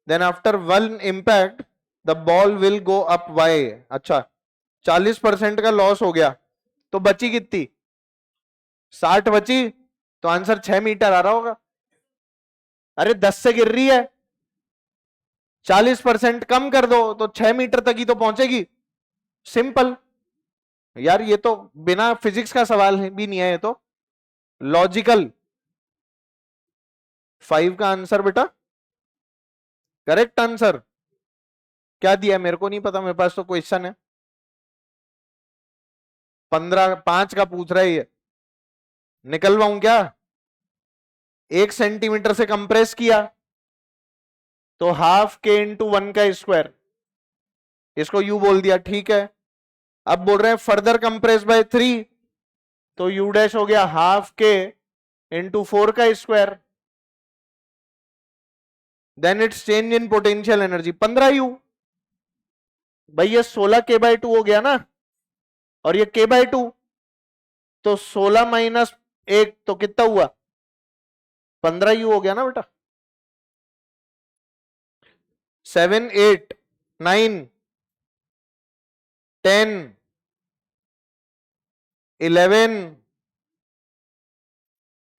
Then after one impact the ball will go up y. अच्छा, 40% का लॉस हो गया तो बची कितनी, 60 बची. तो आंसर 6 मीटर आ रहा होगा. अरे 10 से गिर रही है, 40% कम कर दो तो 6 मीटर तक ही तो पहुंचेगी. सिंपल यार, ये तो बिना फिजिक्स का सवाल है भी नहीं है, ये तो लॉजिकल. 5 का आंसर बेटा करेक्ट आंसर. क्या दिया मेरे को नहीं पता, मेरे पास तो क्वेश्चन है. 5 का पूछ रहा है ये, निकलवाऊं क्या. 1 सेंटीमीटर से कंप्रेस किया तो हाफ के इंटू 1 का स्क्वायर, इसको यू बोल दिया, ठीक है. अब बोल रहे हैं फर्दर कंप्रेस बाय 3 तो यू डैश हो गया हाफ के इंटू 4 का square. Then it's change in potential energy 15 u. भाई ये 16 के बाई 2 हो गया ना, और ये के बाई 2, तो 16 माइनस 1 तो कितना हुआ, 15 यू हो गया ना बेटा. 7, 8, 9, 10, 11,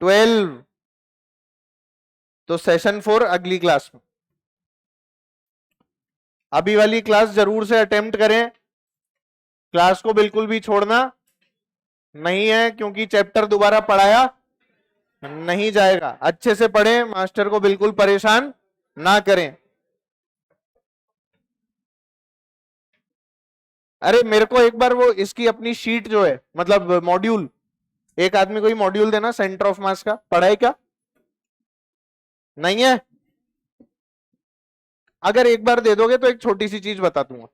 12. तो सेशन 4 अगली क्लास में. अभी वाली क्लास जरूर से अटेम्प्ट करें, क्लास को बिल्कुल भी छोड़ना नहीं है, क्योंकि चैप्टर दोबारा पढ़ाया नहीं जाएगा. अच्छे से पढ़ें, मास्टर को बिल्कुल परेशान ना करें. अरे मेरे को एक बार वो इसकी अपनी शीट जो है, मतलब मॉड्यूल, एक आदमी को ही मॉड्यूल देना सेंटर ऑफ मास का, पढ़ा है क्या, नहीं है. अगर एक बार दे दोगे तो एक छोटी सी चीज बता दूंगा.